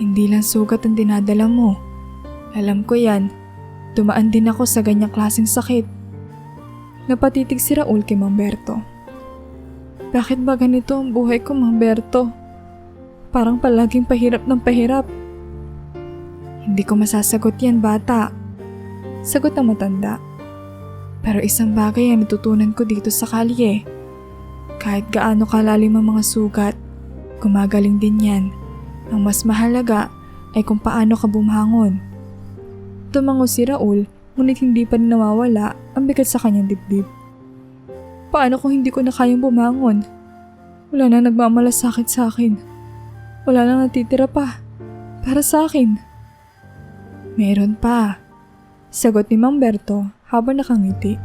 "Hindi lang sugat ang dinadala mo. Alam ko yan. Dumaan din ako sa ganyang klaseng sakit." Napatitig si Raul kay Mang Berto. "Bakit ba ganito ang buhay ko, Mang Berto? Parang palaging pahirap ng pahirap." "Hindi ko masasagot yan, bata," sagot ng matanda. "Pero isang bagay ang natutunan ko dito sa kalye. Kahit gaano kalalim ang mga sugat, gumagaling din yan. Ang mas mahalaga ay kung paano ka bumangon." Tumango si Raul, ngunit hindi pa rin nawawala ang bigat sa kanyang dibdib. "Paano kung hindi ko na kayang bumangon? Wala na nagmamalasakit sa akin. Wala na natitira pa para sa akin." "Meron pa," sagot ni Mang Berto habang nakangiti.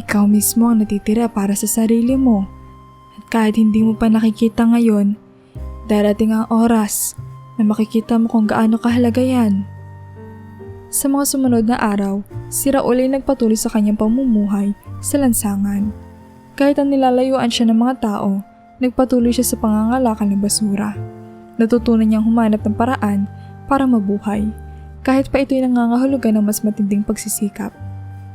"Ikaw mismo ang natitira para sa sarili mo. At kahit hindi mo pa nakikita ngayon, darating ang oras na makikita mo kung gaano kahalaga yan." Sa mga sumunod na araw, si Raul ay nagpatuloy sa kanyang pamumuhay sa lansangan. Kahit ang nilalayuan siya ng mga tao, nagpatuloy siya sa pangangalakal ng basura. Natutunan niyang humanap ng paraan para mabuhay, kahit pa ito'y nangangahulugan ng mas matinding pagsisikap.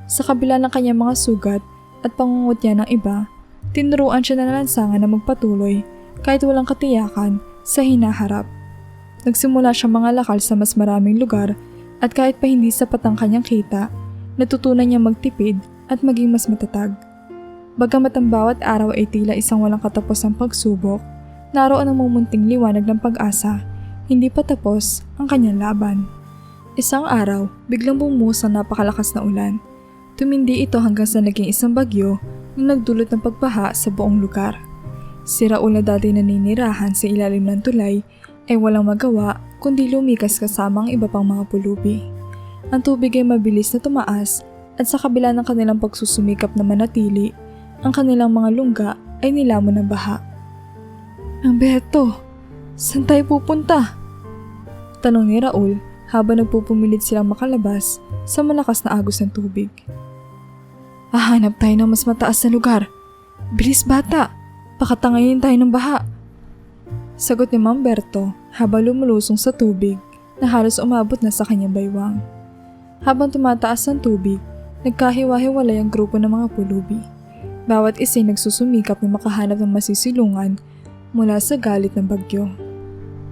Sa kabila ng kanyang mga sugat at pangungutya ng iba, tinuruan siya ng lansangan na magpatuloy kahit walang katiyakan sa hinaharap. Nagsimula siyang mangalakal sa mas maraming lugar at kahit pa hindi sapat ang kanyang kita, natutunan niya magtipid at maging mas matatag. Bagamat ang bawat araw ay tila isang walang katapusang pagsubok, naroon ang mumunting liwanag ng pag-asa, hindi pa tapos ang kanyang laban. Isang araw, biglang bumuhos ang napakalakas na ulan. Tumindi ito hanggang sa naging isang bagyo na nagdulot ng pagbaha sa buong lugar. Si Raul na dati naninirahan sa ilalim ng tulay ay walang magawa kundi lumikas kasama ang iba pang mga pulubi. Ang tubig ay mabilis na tumaas at sa kabila ng kanilang pagsusumikap na manatili, ang kanilang mga lungga ay nilamon ng baha. "Mang Berto, saan tayo pupunta?" tanong ni Raul habang nagpupumilit silang makalabas sa malakas na agos ng tubig. "Hahanap tayo ng mas mataas na lugar. Bilis, bata! Baka tangayin tayo ng baha." Sagot ni Mang Berto habang lumulusong sa tubig na halos umabot na sa kanyang baywang. Habang tumataas ang tubig, nagkahiwa-hiwalay ang grupo ng mga pulubi. Bawat isa ay nagsusumikap na makahanap ng masisilungan mula sa galit ng bagyo.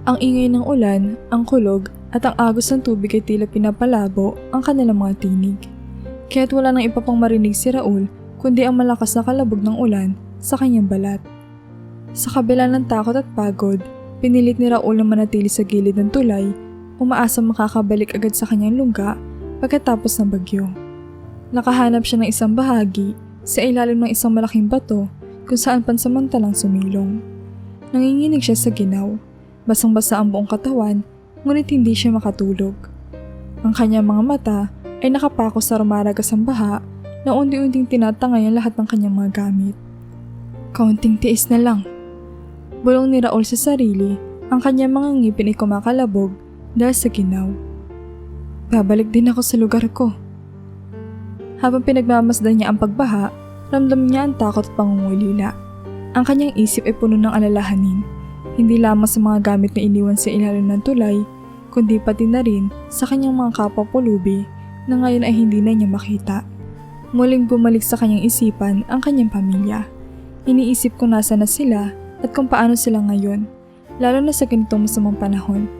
Ang ingay ng ulan, ang kulog at ang agos ng tubig ay tila pinapalabo ang kanilang mga tinig. Kaya't wala nang iba pang marinig si Raul kundi ang malakas na kalabog ng ulan sa kanyang balat. Sa kabila ng takot at pagod, pinilit ni Raul na manatili sa gilid ng tulay, umaasang makakabalik agad sa kanyang lungga pagkatapos ng bagyo. Nakahanap siya ng isang bahagi sa ilalim ng isang malaking bato kung saan pansamantalang sumilong. Nanginginig siya sa ginaw, basang-basa ang buong katawan, ngunit hindi siya makatulog. Ang kanyang mga mata ay nakapako sa rumaragas ang baha na unti-unting tinatangay ang lahat ng kanyang mga gamit. "Kaunting tiis na lang," bulong ni Raul sa sarili Ang kanyang mga ngipin ay kumakalabog dahil sa ginaw. Babalik din ako sa lugar ko. Habang pinagmamasdan niya ang pagbaha, ramdam niya ang takot at pangungulila. Ang kanyang isip ay puno ng alalahanin, hindi lamang sa mga gamit na iniwan sa ilalim ng tulay, kundi pati na rin sa kanyang mga kapwa-pulubi na ngayon ay hindi na niya makita. Muling bumalik sa kanyang isipan ang kanyang pamilya. Iniisip kung nasa na sila at kung paano sila ngayon, lalo na sa ganitong masamang panahon.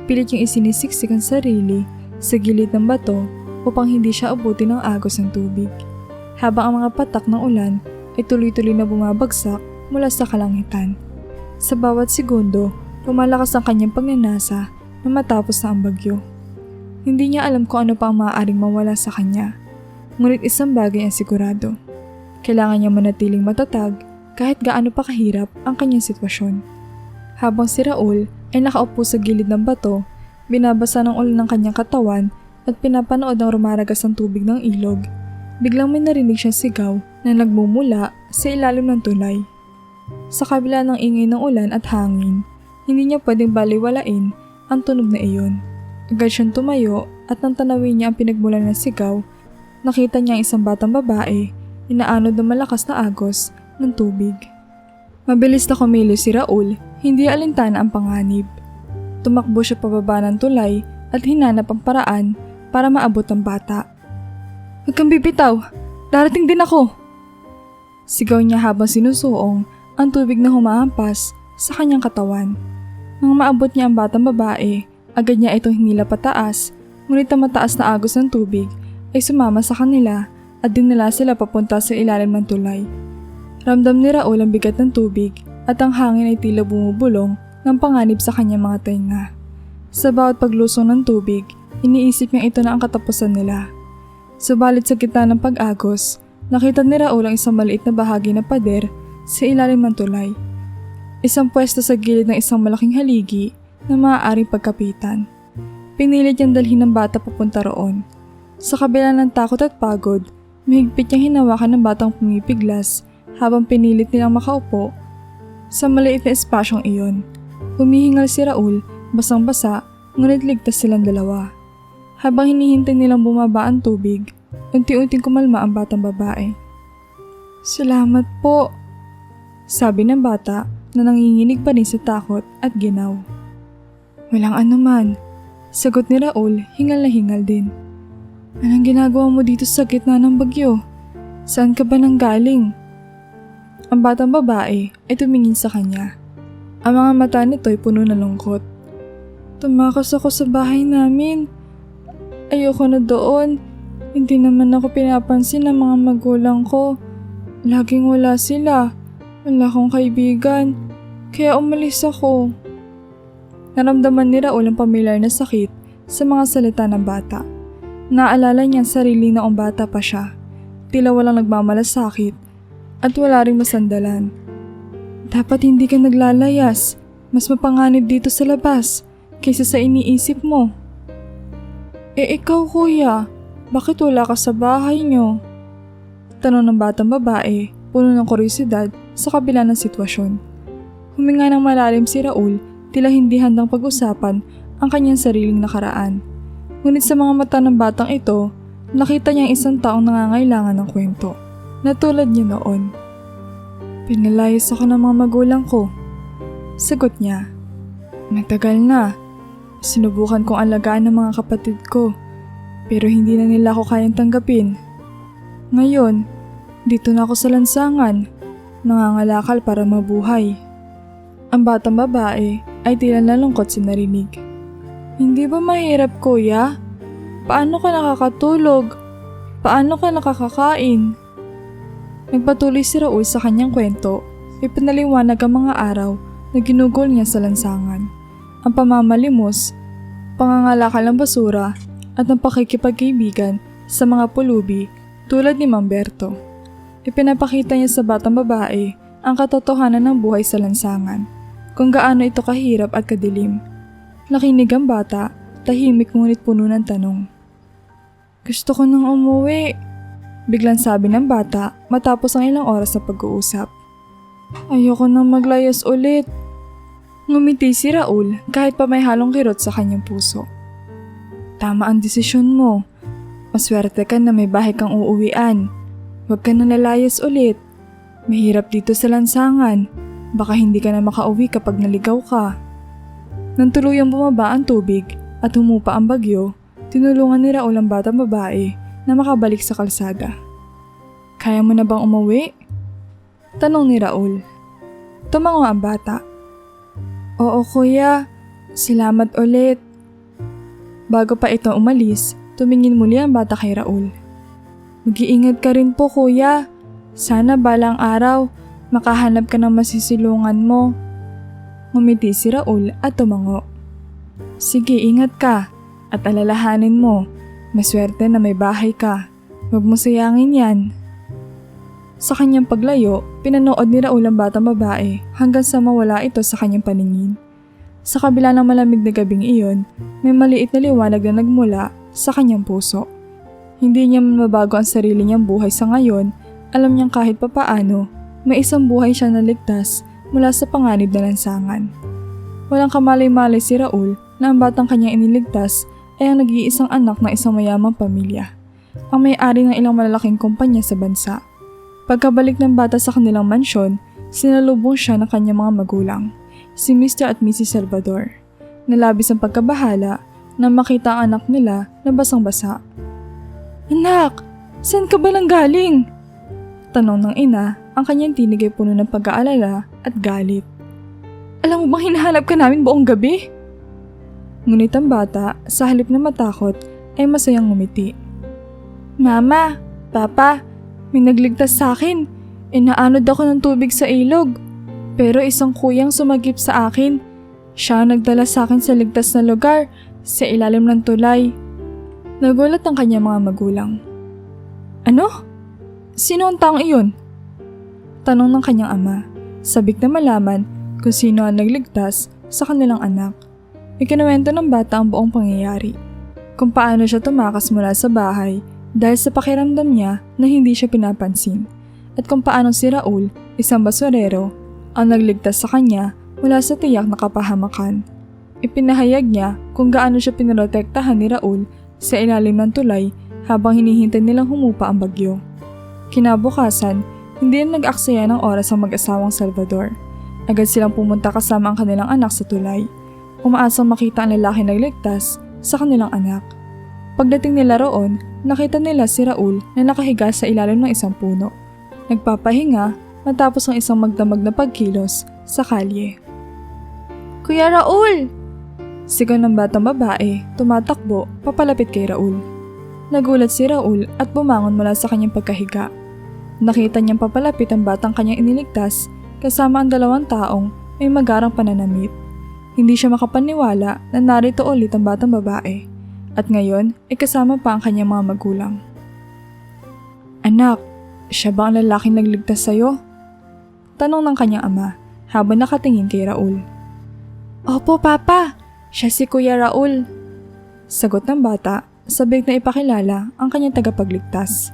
Pilit yung isinisiksik ang sarili sa gilid ng bato upang hindi siya abutin ng agos ng tubig, habang ang mga patak ng ulan ay tuloy-tuloy na bumabagsak mula sa kalangitan. Sa bawat segundo, lumalakas ang kanyang pagnanasa na matapos na ang bagyo. Hindi niya alam kung ano pa ang maaaring mawala sa kanya, ngunit isang bagay ang sigurado. Kailangan niya manatiling matatag kahit gaano pa kahirap ang kanyang sitwasyon. Habang si Raul ay nakaupo sa gilid ng bato, binabasa ng ulan ng kanyang katawan at pinapanood ang rumaragas ng tubig ng ilog, biglang may narinig siyang sigaw na nagmumula sa ilalim ng tulay. Sa kabila ng ingay ng ulan at hangin, hindi niya pwedeng baliwalain ang tunog na iyon. Agad siyang tumayo at nang tanawin niya ang pinagmulan ng sigaw, nakita niya ang isang batang babae, inaanod ng malakas na agos ng tubig. Mabilis na kumilos si Raul, hindi alintana ang panganib. Tumakbo siya pababa ng tulay at hinanap ang paraan para maabot ang bata. "Huwag kang bibitaw! Darating din ako!" Sigaw niya habang sinusuong ang tubig na humahampas sa kanyang katawan. Nang maabot niya ang batang babae, agad niya itong hinila pataas, ngunit ang mataas na agos ng tubig ay sumama sa kanila at dinala sila papunta sa ilalim ng tulay. Ramdam ni Raul ang bigat ng tubig at ang hangin ay tila bumubulong ng panganib sa kanyang mga tenga. Sa bawat paglusong ng tubig, iniisip niya ito na ang katapusan nila. Subalit sa gitna ng pag-agos, nakita ni Raul ang isang maliit na bahagi ng pader sa ilalim ng tulay. Isang pwesto sa gilid ng isang malaking haligi na maaaring pagkapitan. Pinilit niyang dalhin ng bata papunta roon. Sa kabila ng takot at pagod, mahigpit niyang hinawakan ng batang pumipiglas habang pinilit nilang makaupo sa maliit na espasyong iyon. Humihingal si Raul, basang-basa, ngunit ligtas silang dalawa. Habang hinihintay nilang bumaba ang tubig, unti-unting kumalma ang batang babae. "Salamat po," sabi ng bata na nanginginig pa rin sa takot at ginaw. "Walang anuman," sagot ni Raul, hingal na hingal din. "Anong ginagawa mo dito sa gitna ng bagyo? Saan ka ba nanggaling?" Ang batang babae ay tumingin sa kanya. Ang mga mata nito ay puno ng lungkot. "Tumakas ako sa bahay namin. Ayoko na doon. Hindi naman ako pinapansin ng mga magulang ko. Laging wala sila. Wala akong kaibigan. Kaya umalis ako." Naramdaman ni Raul ang pamilyar na sakit sa mga salita ng bata. Naalala niya ang sarili noong bata pa siya. Tila walang nagmamalasakit at wala ring masandalan. "Dapat hindi ka naglalayas. Mas mapanganib dito sa labas kaysa sa iniisip mo." Ikaw kuya, bakit wala ka sa bahay niyo?" Tanong ng batang babae, puno ng kuryosidad sa kabila ng sitwasyon. Huminga ng malalim si Raul, tila hindi handang pag-usapan ang kanyang sariling nakaraan. Ngunit sa mga mata ng batang ito, nakita niya ang isang taong nangangailangan ng kwento, na tulad niya noon. "Pinalayas ako ng mga magulang ko," sagot niya. "Matagal na. Sinubukan kong alagaan ng mga kapatid ko, pero hindi na nila ako kayang tanggapin. Ngayon, dito na ako sa lansangan, nangangalakal para mabuhay." Ang batang babae ay tila nalungkot sa narinig. "Hindi ba mahirap kuya? Paano ka nakakatulog? Paano ka nakakakain?" Nagpatuloy si Raul sa kanyang kwento, ipinaliwanag ang mga araw na ginugol niya sa lansangan. Ang pamamalimos, pangangalakal ng basura at ang pakikipagkaibigan sa mga pulubi tulad ni Mamberto. Ipinapakita niya sa batang babae ang katotohanan ng buhay sa lansangan, kung gaano ito kahirap at kadilim. Nakinig ang bata, tahimik ngunit puno ng tanong. "Gusto ko nang umuwi," biglang sabi ng bata matapos ang ilang oras na pag-uusap. "Ayoko nang maglayas ulit." Ngumiti si Raul kahit pa may halong kirot sa kanyang puso. Tama ang desisyon mo. Maswerte ka na may bahay kang uuwian. Huwag ka nang lalayas ulit. Mahirap dito sa lansangan. Baka hindi ka na makauwi kapag naligaw ka. Nang tuluyang bumaba ang tubig at humupa ang bagyo, tinulungan ni Raul ang batang babae na makabalik sa kalsada. Kaya mo na bang umuwi? Tanong ni Raul. Tumango ang bata. Oo kuya, salamat ulit. Bago pa ito umalis, tumingin muli ang bata kay Raul. Mag-iingat ka rin po kuya. Sana balang araw, makahanap ka ng masisilungan mo. Ngumiti si Raul at tumango. Sige, ingat ka at alalahanin mo. Maswerte na may bahay ka. Huwag mo sayangin yan. Sa kanyang paglayo, pinanood ni Raul ang batang babae hanggang sa mawala ito sa kanyang paningin. Sa kabila ng malamig na gabing iyon, may maliit na liwanag na nagmula sa kanyang puso. Hindi niya man mabago ang sarili niyang buhay sa ngayon, alam niyang kahit papaano, may isang buhay siya na ligtas mula sa panganib na lansangan. Walang kamalay-malay si Raul na ang batang kanyang iniligtas ay ang nag-iisang anak ng isang mayamang pamilya, ang may-ari ng ilang malalaking kumpanya sa bansa. Pagkabalik ng bata sa kanilang mansyon, sinalubong siya ng kanyang mga magulang, si Mr. at Mrs. Salvador. Nalabis ang pagkabahala nang makita ang anak nila na basang-basa. Anak, saan ka ba nang galing? Tanong ng ina, ang kanyang tinig ay puno ng pag-aalala at galit. Alam mo bang hinahanap ka namin buong gabi? Ngunit ang bata, sa halip na matakot, ay masayang ngumiti. Mama, Papa, may nagligtas sa akin. Inaanod ako ng tubig sa ilog. Pero isang kuyang sumagip sa akin. Siya ang nagdala sa akin sa ligtas na lugar, sa ilalim ng tulay. Nagulat ang kanyang mga magulang. Ano? Sino ang taong iyon? Tanong ng kanyang ama, sabik na malaman kung sino ang nagligtas sa kanilang anak. Ikinuwento ng bata ang buong pangyayari. Kung paano siya tumakas mula sa bahay dahil sa pakiramdam niya na hindi siya pinapansin, at kung paano si Raul, isang basurero, ang nagligtas sa kanya mula sa tiyak na kapahamakan. Ipinahayag niya kung gaano siya pinoprotektahan ni Raul sa ilalim ng tulay habang hinihintay nilang humupa ang bagyo. Kinabukasan, hindi na nag-aksaya ng oras ang mag-asawang Salvador. Agad silang pumunta kasama ang kanilang anak sa tulay. Umaasang makita ang lalaki nagligtas sa kanilang anak. Pagdating nila roon, nakita nila si Raul na nakahiga sa ilalim ng isang puno. Nagpapahinga matapos ang isang magdamag na pagkilos sa kalye. Kuya Raul! Sigaw ng batang babae, tumatakbo, papalapit kay Raul. Nagulat si Raul at bumangon mula sa kanyang pagkahiga. Nakita niyang papalapit ang batang kanyang iniligtas kasama ang dalawang taong may magarang pananamit. Hindi siya makapaniwala na narito ulit ang batang babae at ngayon ay kasama pa ang kanyang mga magulang. Anak, siya ba ang lalaking nagligtas sa'yo? Tanong ng kanyang ama habang nakatingin kay Raul. Opo, Papa. Siya si Kuya Raul. Sagot ng bata, sabik na ipakilala ang kanyang tagapagligtas.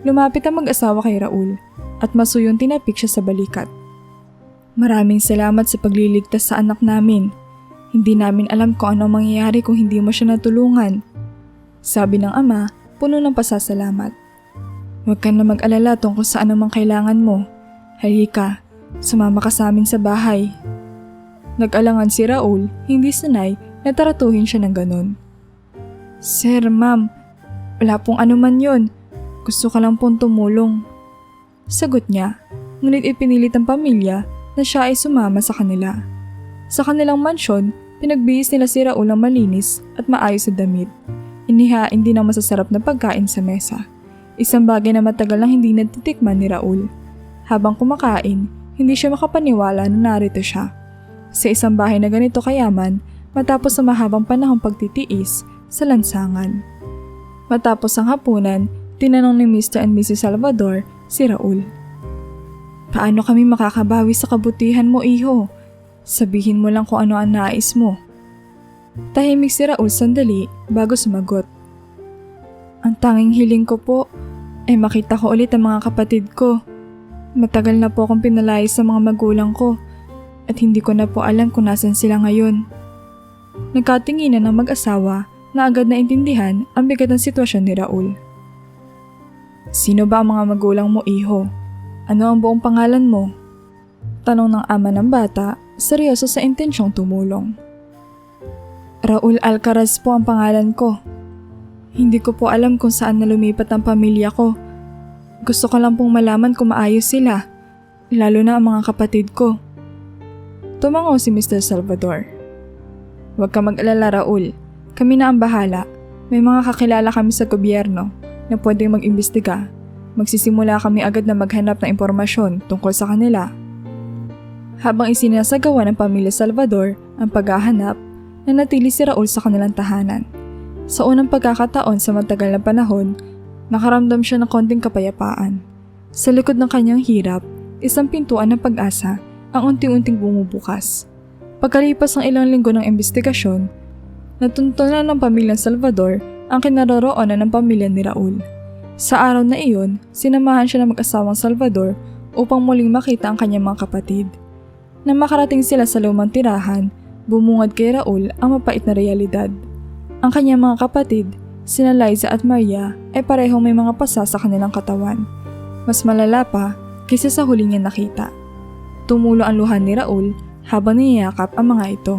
Lumapit ang mag-asawa kay Raul at masuyong tinapik siya sa balikat. Maraming salamat sa pagliligtas sa anak namin. Hindi namin alam kung ano mangyayari kung hindi mo siya natulungan. Sabi ng ama, puno ng pasasalamat. Huwag ka na mag-alala tungkol sa anumang kailangan mo. Halika, sumama ka sa amin sa bahay. Nag-alangan si Raul, hindi sanay na taratuhin siya ng ganon. Sir, ma'am, wala pong anuman yon. Gusto ka lang pong tumulong. Sagot niya, ngunit ipinilit ang pamilya na siya ay sumama sa kanila. Sa kanilang mansyon, pinagbihis nila si Raul ng malinis at maayos na damit. Inihain din ang masasarap na pagkain sa mesa. Isang bagay na matagal nang hindi natitikman ni Raul. Habang kumakain, hindi siya makapaniwala na narito siya. Sa isang bahay na ganito kayaman, matapos sa mahabang panahong pagtitiis sa lansangan. Matapos ang hapunan, tinanong ni Mr. and Mrs. Salvador si Raul. Paano kami makakabawi sa kabutihan mo, iho? Sabihin mo lang kung ano ang nais mo. Tahimik si Raul sandali bago sumagot. Ang tanging hiling ko po ay makita ko ulit ang mga kapatid ko. Matagal na po akong pinalayas sa mga magulang ko at hindi ko na po alam kung nasan sila ngayon. Nagkatinginan ng mag-asawa na agad na intindihan ang bigat ng sitwasyon ni Raul. Sino ba ang mga magulang mo, iho? Ano ang buong pangalan mo? Tanong ng ama ng bata, seryoso sa intensyong tumulong. Raul Alcaraz po ang pangalan ko. Hindi ko po alam kung saan na lumipat ang pamilya ko. Gusto ko lang pong malaman kung maayos sila, lalo na ang mga kapatid ko. Tumango si Mr. Salvador. Huwag ka mag-alala, Raul. Kami na ang bahala. May mga kakilala kami sa gobyerno na pwedeng mag-imbestiga. Magsisimula kami agad na maghanap ng impormasyon tungkol sa kanila. Habang isinasagawa ng pamilya Salvador ang paghahanap, nanatili si Raul sa kanilang tahanan. Sa unang pagkakataon sa matagal na panahon, nakaramdam siya ng konting kapayapaan. Sa likod ng kanyang hirap, isang pintuan ng pag-asa ang unti-unting bumubukas. Pagkalipas ng ilang linggo ng investigasyon, natuntunan ng pamilyang Salvador ang kinaroroonan ng pamilya ni Raul. Sa araw na iyon, sinamahan siya ng mag-asawang Salvador upang muling makita ang kanyang mga kapatid. Nang makarating sila sa lumang tirahan, bumungad kay Raul ang mapait na realidad. Ang kanyang mga kapatid, sina Liza at Maria, ay parehong may mga pasa sa kanilang katawan. Mas malala pa kaysa sa huli niya nakita. Tumulo ang luha ni Raul habang niyayakap ang mga ito.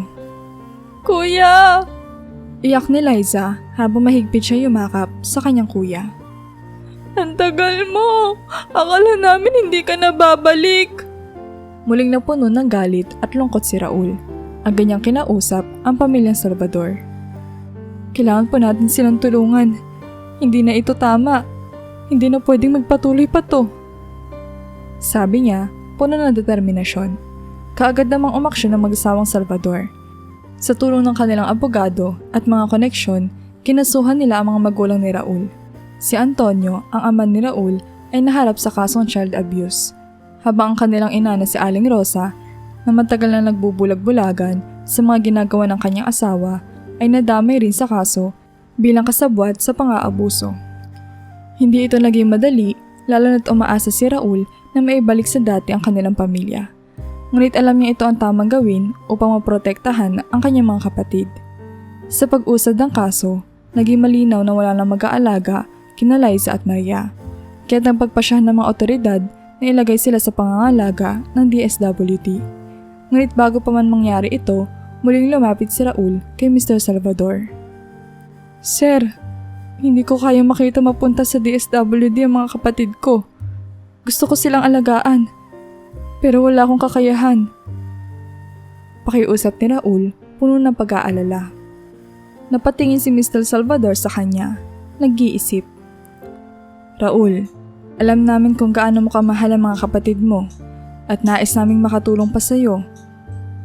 Kuya! Iyak ni Liza habang mahigpit siya yumakap sa kanyang kuya. Ang tagal mo! Akala namin hindi ka na babalik! Muling napuno ng galit at lungkot si Raul. Agad niyang kinausap ang pamilyang Salvador. Kailangan po natin silang tulungan. Hindi na ito tama. Hindi na pwedeng magpatuloy pa to. Sabi niya, puno ng determinasyon. Kaagad namang umaksyon ng mag-asawang Salvador. Sa tulong ng kanilang abogado at mga koneksyon, kinasuhan nila ang mga magulang ni Raul. Si Antonio, ang ama ni Raul, ay naharap sa kasong child abuse. Habang ang kanilang ina na si Aling Rosa, na matagal na nagbubulag-bulagan sa mga ginagawa ng kanyang asawa, ay nadamay rin sa kaso bilang kasabwat sa pang-aabuso. Hindi ito naging madali, lalo na't umaasa si Raul na maibalik sa dati ang kanilang pamilya. Ngunit alam niya ito ang tamang gawin upang maprotektahan ang kanyang mga kapatid. Sa pag-usad ng kaso, naging malinaw na wala nang mag-aalaga kina Liza at Maria. Kaya't ang pagpasyahan ng mga otoridad na ilagay sila sa pangangalaga ng DSWD. Ngunit bago pa man mangyari ito, muling lumapit si Raul kay Mr. Salvador. Sir, hindi ko kayang makita mapunta sa DSWD ang mga kapatid ko. Gusto ko silang alagaan, pero wala akong kakayahan. Pakiusap ni Raul, puno ng pag-aalala. Napatingin si Mr. Salvador sa kanya, nag-iisip. Raul, alam namin kung gaano mo kamahal ang mga kapatid mo at nais naming makatulong pa sa iyo.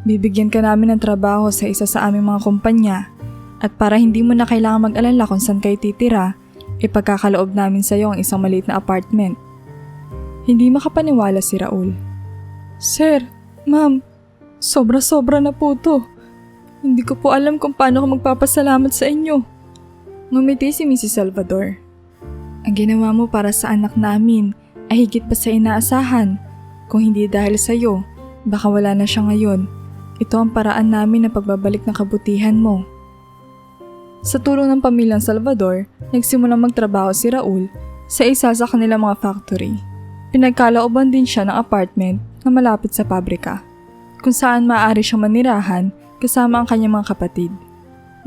Bibigyan ka namin ng trabaho sa isa sa aming mga kumpanya at para hindi mo na kailangan mag-alala kung saan kayo titira, ipagkakaloob namin sa iyo ang isang maliit na apartment. Hindi makapaniwala si Raul. Sir, ma'am, sobra-sobra na po to. Hindi ko po alam kung paano ko magpapasalamat sa inyo. Ngumiti si Mrs. Salvador. Ang ginawa mo para sa anak namin ay higit pa sa inaasahan. Kung hindi dahil sa iyo, baka wala na siya ngayon. Ito ang paraan namin ng pagbabalik ng kabutihan mo. Sa tulong ng pamilyang Salvador, nagsimulang magtrabaho si Raul sa isa sa kanilang mga factory. Pinagkalooban din siya ng apartment na malapit sa pabrika, kung saan maaari siyang manirahan kasama ang kanyang mga kapatid.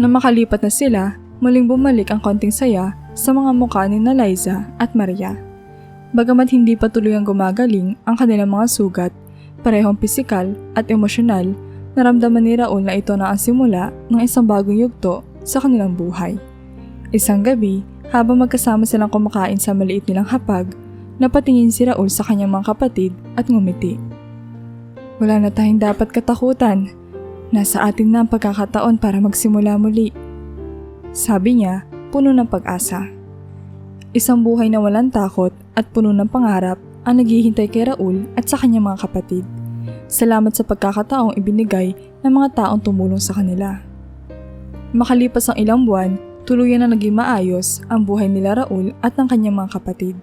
Nang makalipat na sila, muling bumalik ang konting saya sa mga mukha ni Liza at Maria. Bagamat hindi pa tuluyang gumagaling ang kanilang mga sugat, parehong pisikal at emosyonal, naramdaman ni Raul na ito na ang simula ng isang bagong yugto sa kanilang buhay. Isang gabi, habang magkasama silang kumakain sa maliit nilang hapag, napatingin si Raul sa kanyang mga kapatid at ngumiti. Wala na tayong dapat katakutan. Nasa atin na ang pagkakataon para magsimula muli. Sabi niya, puno ng pag-asa. Isang buhay na walang takot at puno ng pangarap ang naghihintay kay Raul at sa kanyang mga kapatid. Salamat sa pagkakataong ibinigay ng mga taong tumulong sa kanila. Makalipas ang ilang buwan, tuluyan na naging maayos ang buhay nila Raul at ng kanyang mga kapatid.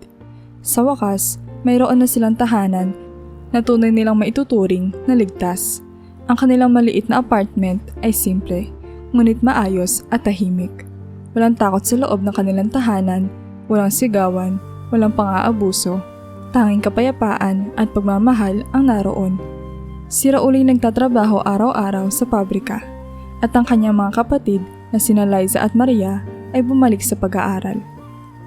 Sa wakas, mayroon na silang tahanan na tunay nilang maituturing na ligtas. Ang kanilang maliit na apartment ay simple, ngunit maayos at tahimik. Walang takot sa loob ng kanilang tahanan, walang sigawan, walang pang-aabuso, tanging kapayapaan at pagmamahal ang naroon. Si Raul ay nagtatrabaho araw-araw sa pabrika at ang kanyang mga kapatid na sina Liza at Maria ay bumalik sa pag-aaral.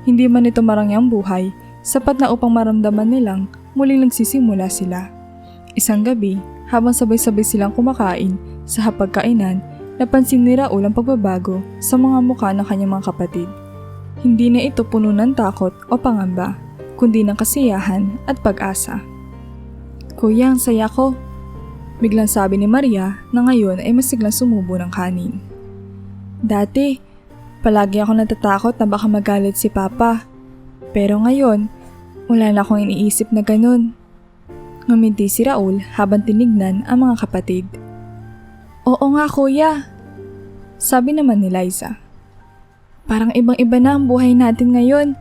Hindi man ito marangyang buhay, sapat na upang maramdaman nilang muling nagsisimula sila. Isang gabi, habang sabay-sabay silang kumakain sa hapagkainan, napansin ni Raul ang pagbabago sa mga mukha ng kanyang mga kapatid. Hindi na ito puno ng takot o pangamba, kundi ng kasiyahan at pag-asa. "Kuya, ang saya ko," biglang sabi ni Maria na ngayon ay masiglang sumubo ng kanin. "Dati, palagi ako natatakot na baka magalit si Papa. Pero ngayon, wala na akong iniisip na ganun." Ngumiti si Raul habang tinignan ang mga kapatid. "Oo nga kuya," sabi naman ni Liza. "Parang ibang-iba na ang buhay natin ngayon.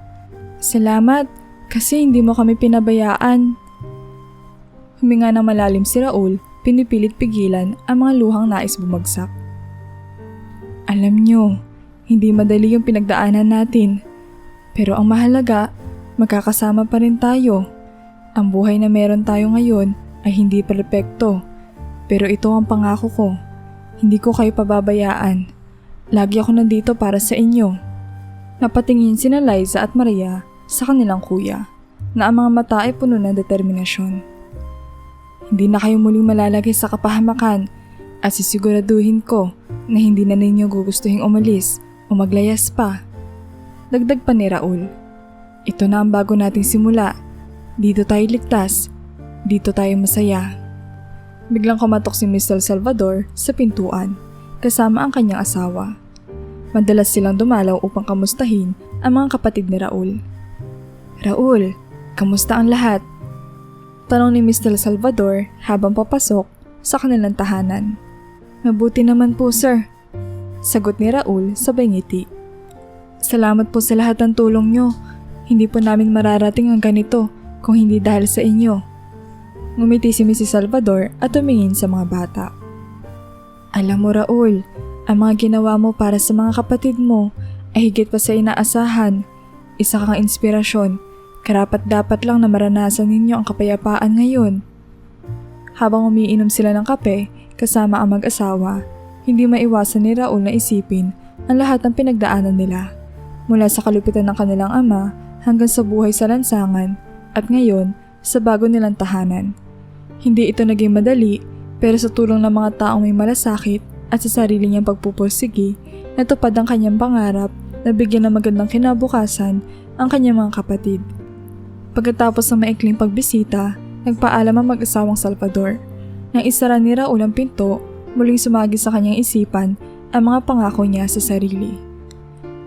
Salamat kasi hindi mo kami pinabayaan." Huminga ng malalim si Raul, pinipilit pigilan ang mga luhang nais bumagsak. "Alam nyo, hindi madali yung pinagdaanan natin. Pero ang mahalaga, magkakasama pa rin tayo. Ang buhay na meron tayo ngayon ay hindi perpekto. Pero ito ang pangako ko. Hindi ko kayo pababayaan. Lagi ako nandito para sa inyo." Napatingin sina Liza at Maria sa kanilang kuya, na ang mga mata ay puno ng determinasyon. "Hindi na kayo muling malalagay sa kapahamakan at sisiguraduhin ko na hindi na ninyo gugustuhin umalis o maglayas pa." Dagdag pa ni Raul, "Ito na ang bago nating simula. Dito tayo ligtas. Dito tayo masaya." Biglang kumatok si Mr. Salvador sa pintuan, kasama ang kanyang asawa. Madalas silang dumalaw upang kamustahin ang mga kapatid ni Raul. "Raul, kamusta ang lahat?" tanong ni Mr. Salvador habang papasok sa kanilang tahanan. "Mabuti naman po, sir," sagot ni Raul sabay ngiti. "Salamat po sa lahat ng tulong nyo. Hindi po namin mararating ang ganito kung hindi dahil sa inyo." Ngumiti si Mrs. Salvador at tumingin sa mga bata. "Alam mo Raul, ang mga ginawa mo para sa mga kapatid mo ay higit pa sa inaasahan. Isa kang inspirasyon. Karapat-dapat lang na maranasan ninyo ang kapayapaan ngayon." Habang umiinom sila ng kape kasama ang mag-asawa, hindi maiwasan ni Raul na isipin ang lahat ng pinagdaanan nila. Mula sa kalupitan ng kanilang ama hanggang sa buhay sa lansangan at ngayon sa bago nilang tahanan. Hindi ito naging madali, pero sa tulong ng mga taong may malasakit at sa sarili niyang pagpupursigi, natupad ang kanyang pangarap na bigyan ng magandang kinabukasan ang kanyang mga kapatid. Pagkatapos ng maikling pagbisita, nagpaalam ang mag-asawang Salvador. Nang isara ni Raul ang pinto, muling sumagi sa kanyang isipan ang mga pangako niya sa sarili.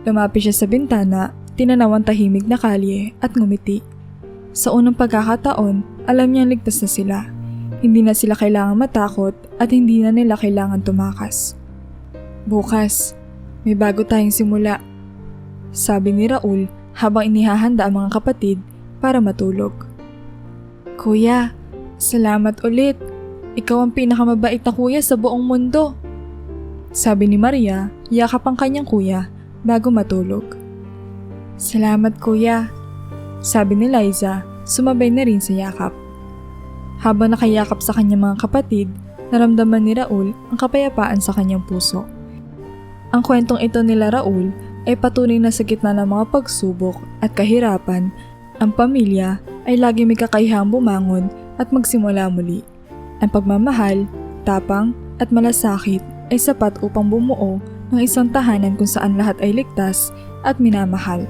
Lumapit siya sa bintana, tinanaw ang tahimik na kalye at ngumiti. Sa unang pagkakataon, alam niyang ligtas na sila. Hindi na sila kailangang matakot at hindi na nila kailangan tumakas. "Bukas, may bago tayong simula," sabi ni Raul habang inihahanda ang mga kapatid para matulog. "Kuya, salamat ulit. Ikaw ang pinakamabait na kuya sa buong mundo," sabi ni Maria, yakap ang kanyang kuya bago matulog. "Salamat kuya," sabi ni Liza, sumabay na rin sa yakap. Habang nakayakap sa kanyang mga kapatid, naramdaman ni Raul ang kapayapaan sa kanyang puso. Ang kwentong ito nila Raul ay patunay na sa gitna ng mga pagsubok at kahirapan, ang pamilya ay lagi may kakayahang bumangon at magsimula muli. Ang pagmamahal, tapang at malasakit ay sapat upang bumuo ng isang tahanan kung saan lahat ay ligtas at minamahal.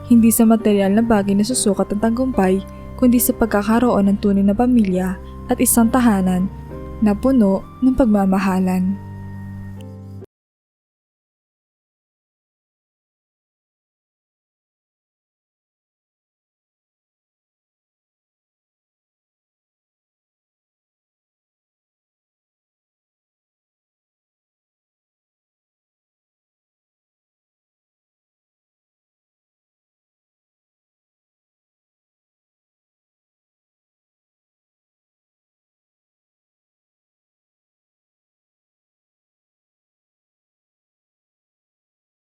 Hindi sa material na bagay na susukat ang tagumpay, kundi sa pagkakaroon ng tunay na pamilya at isang tahanan na puno ng pagmamahalan.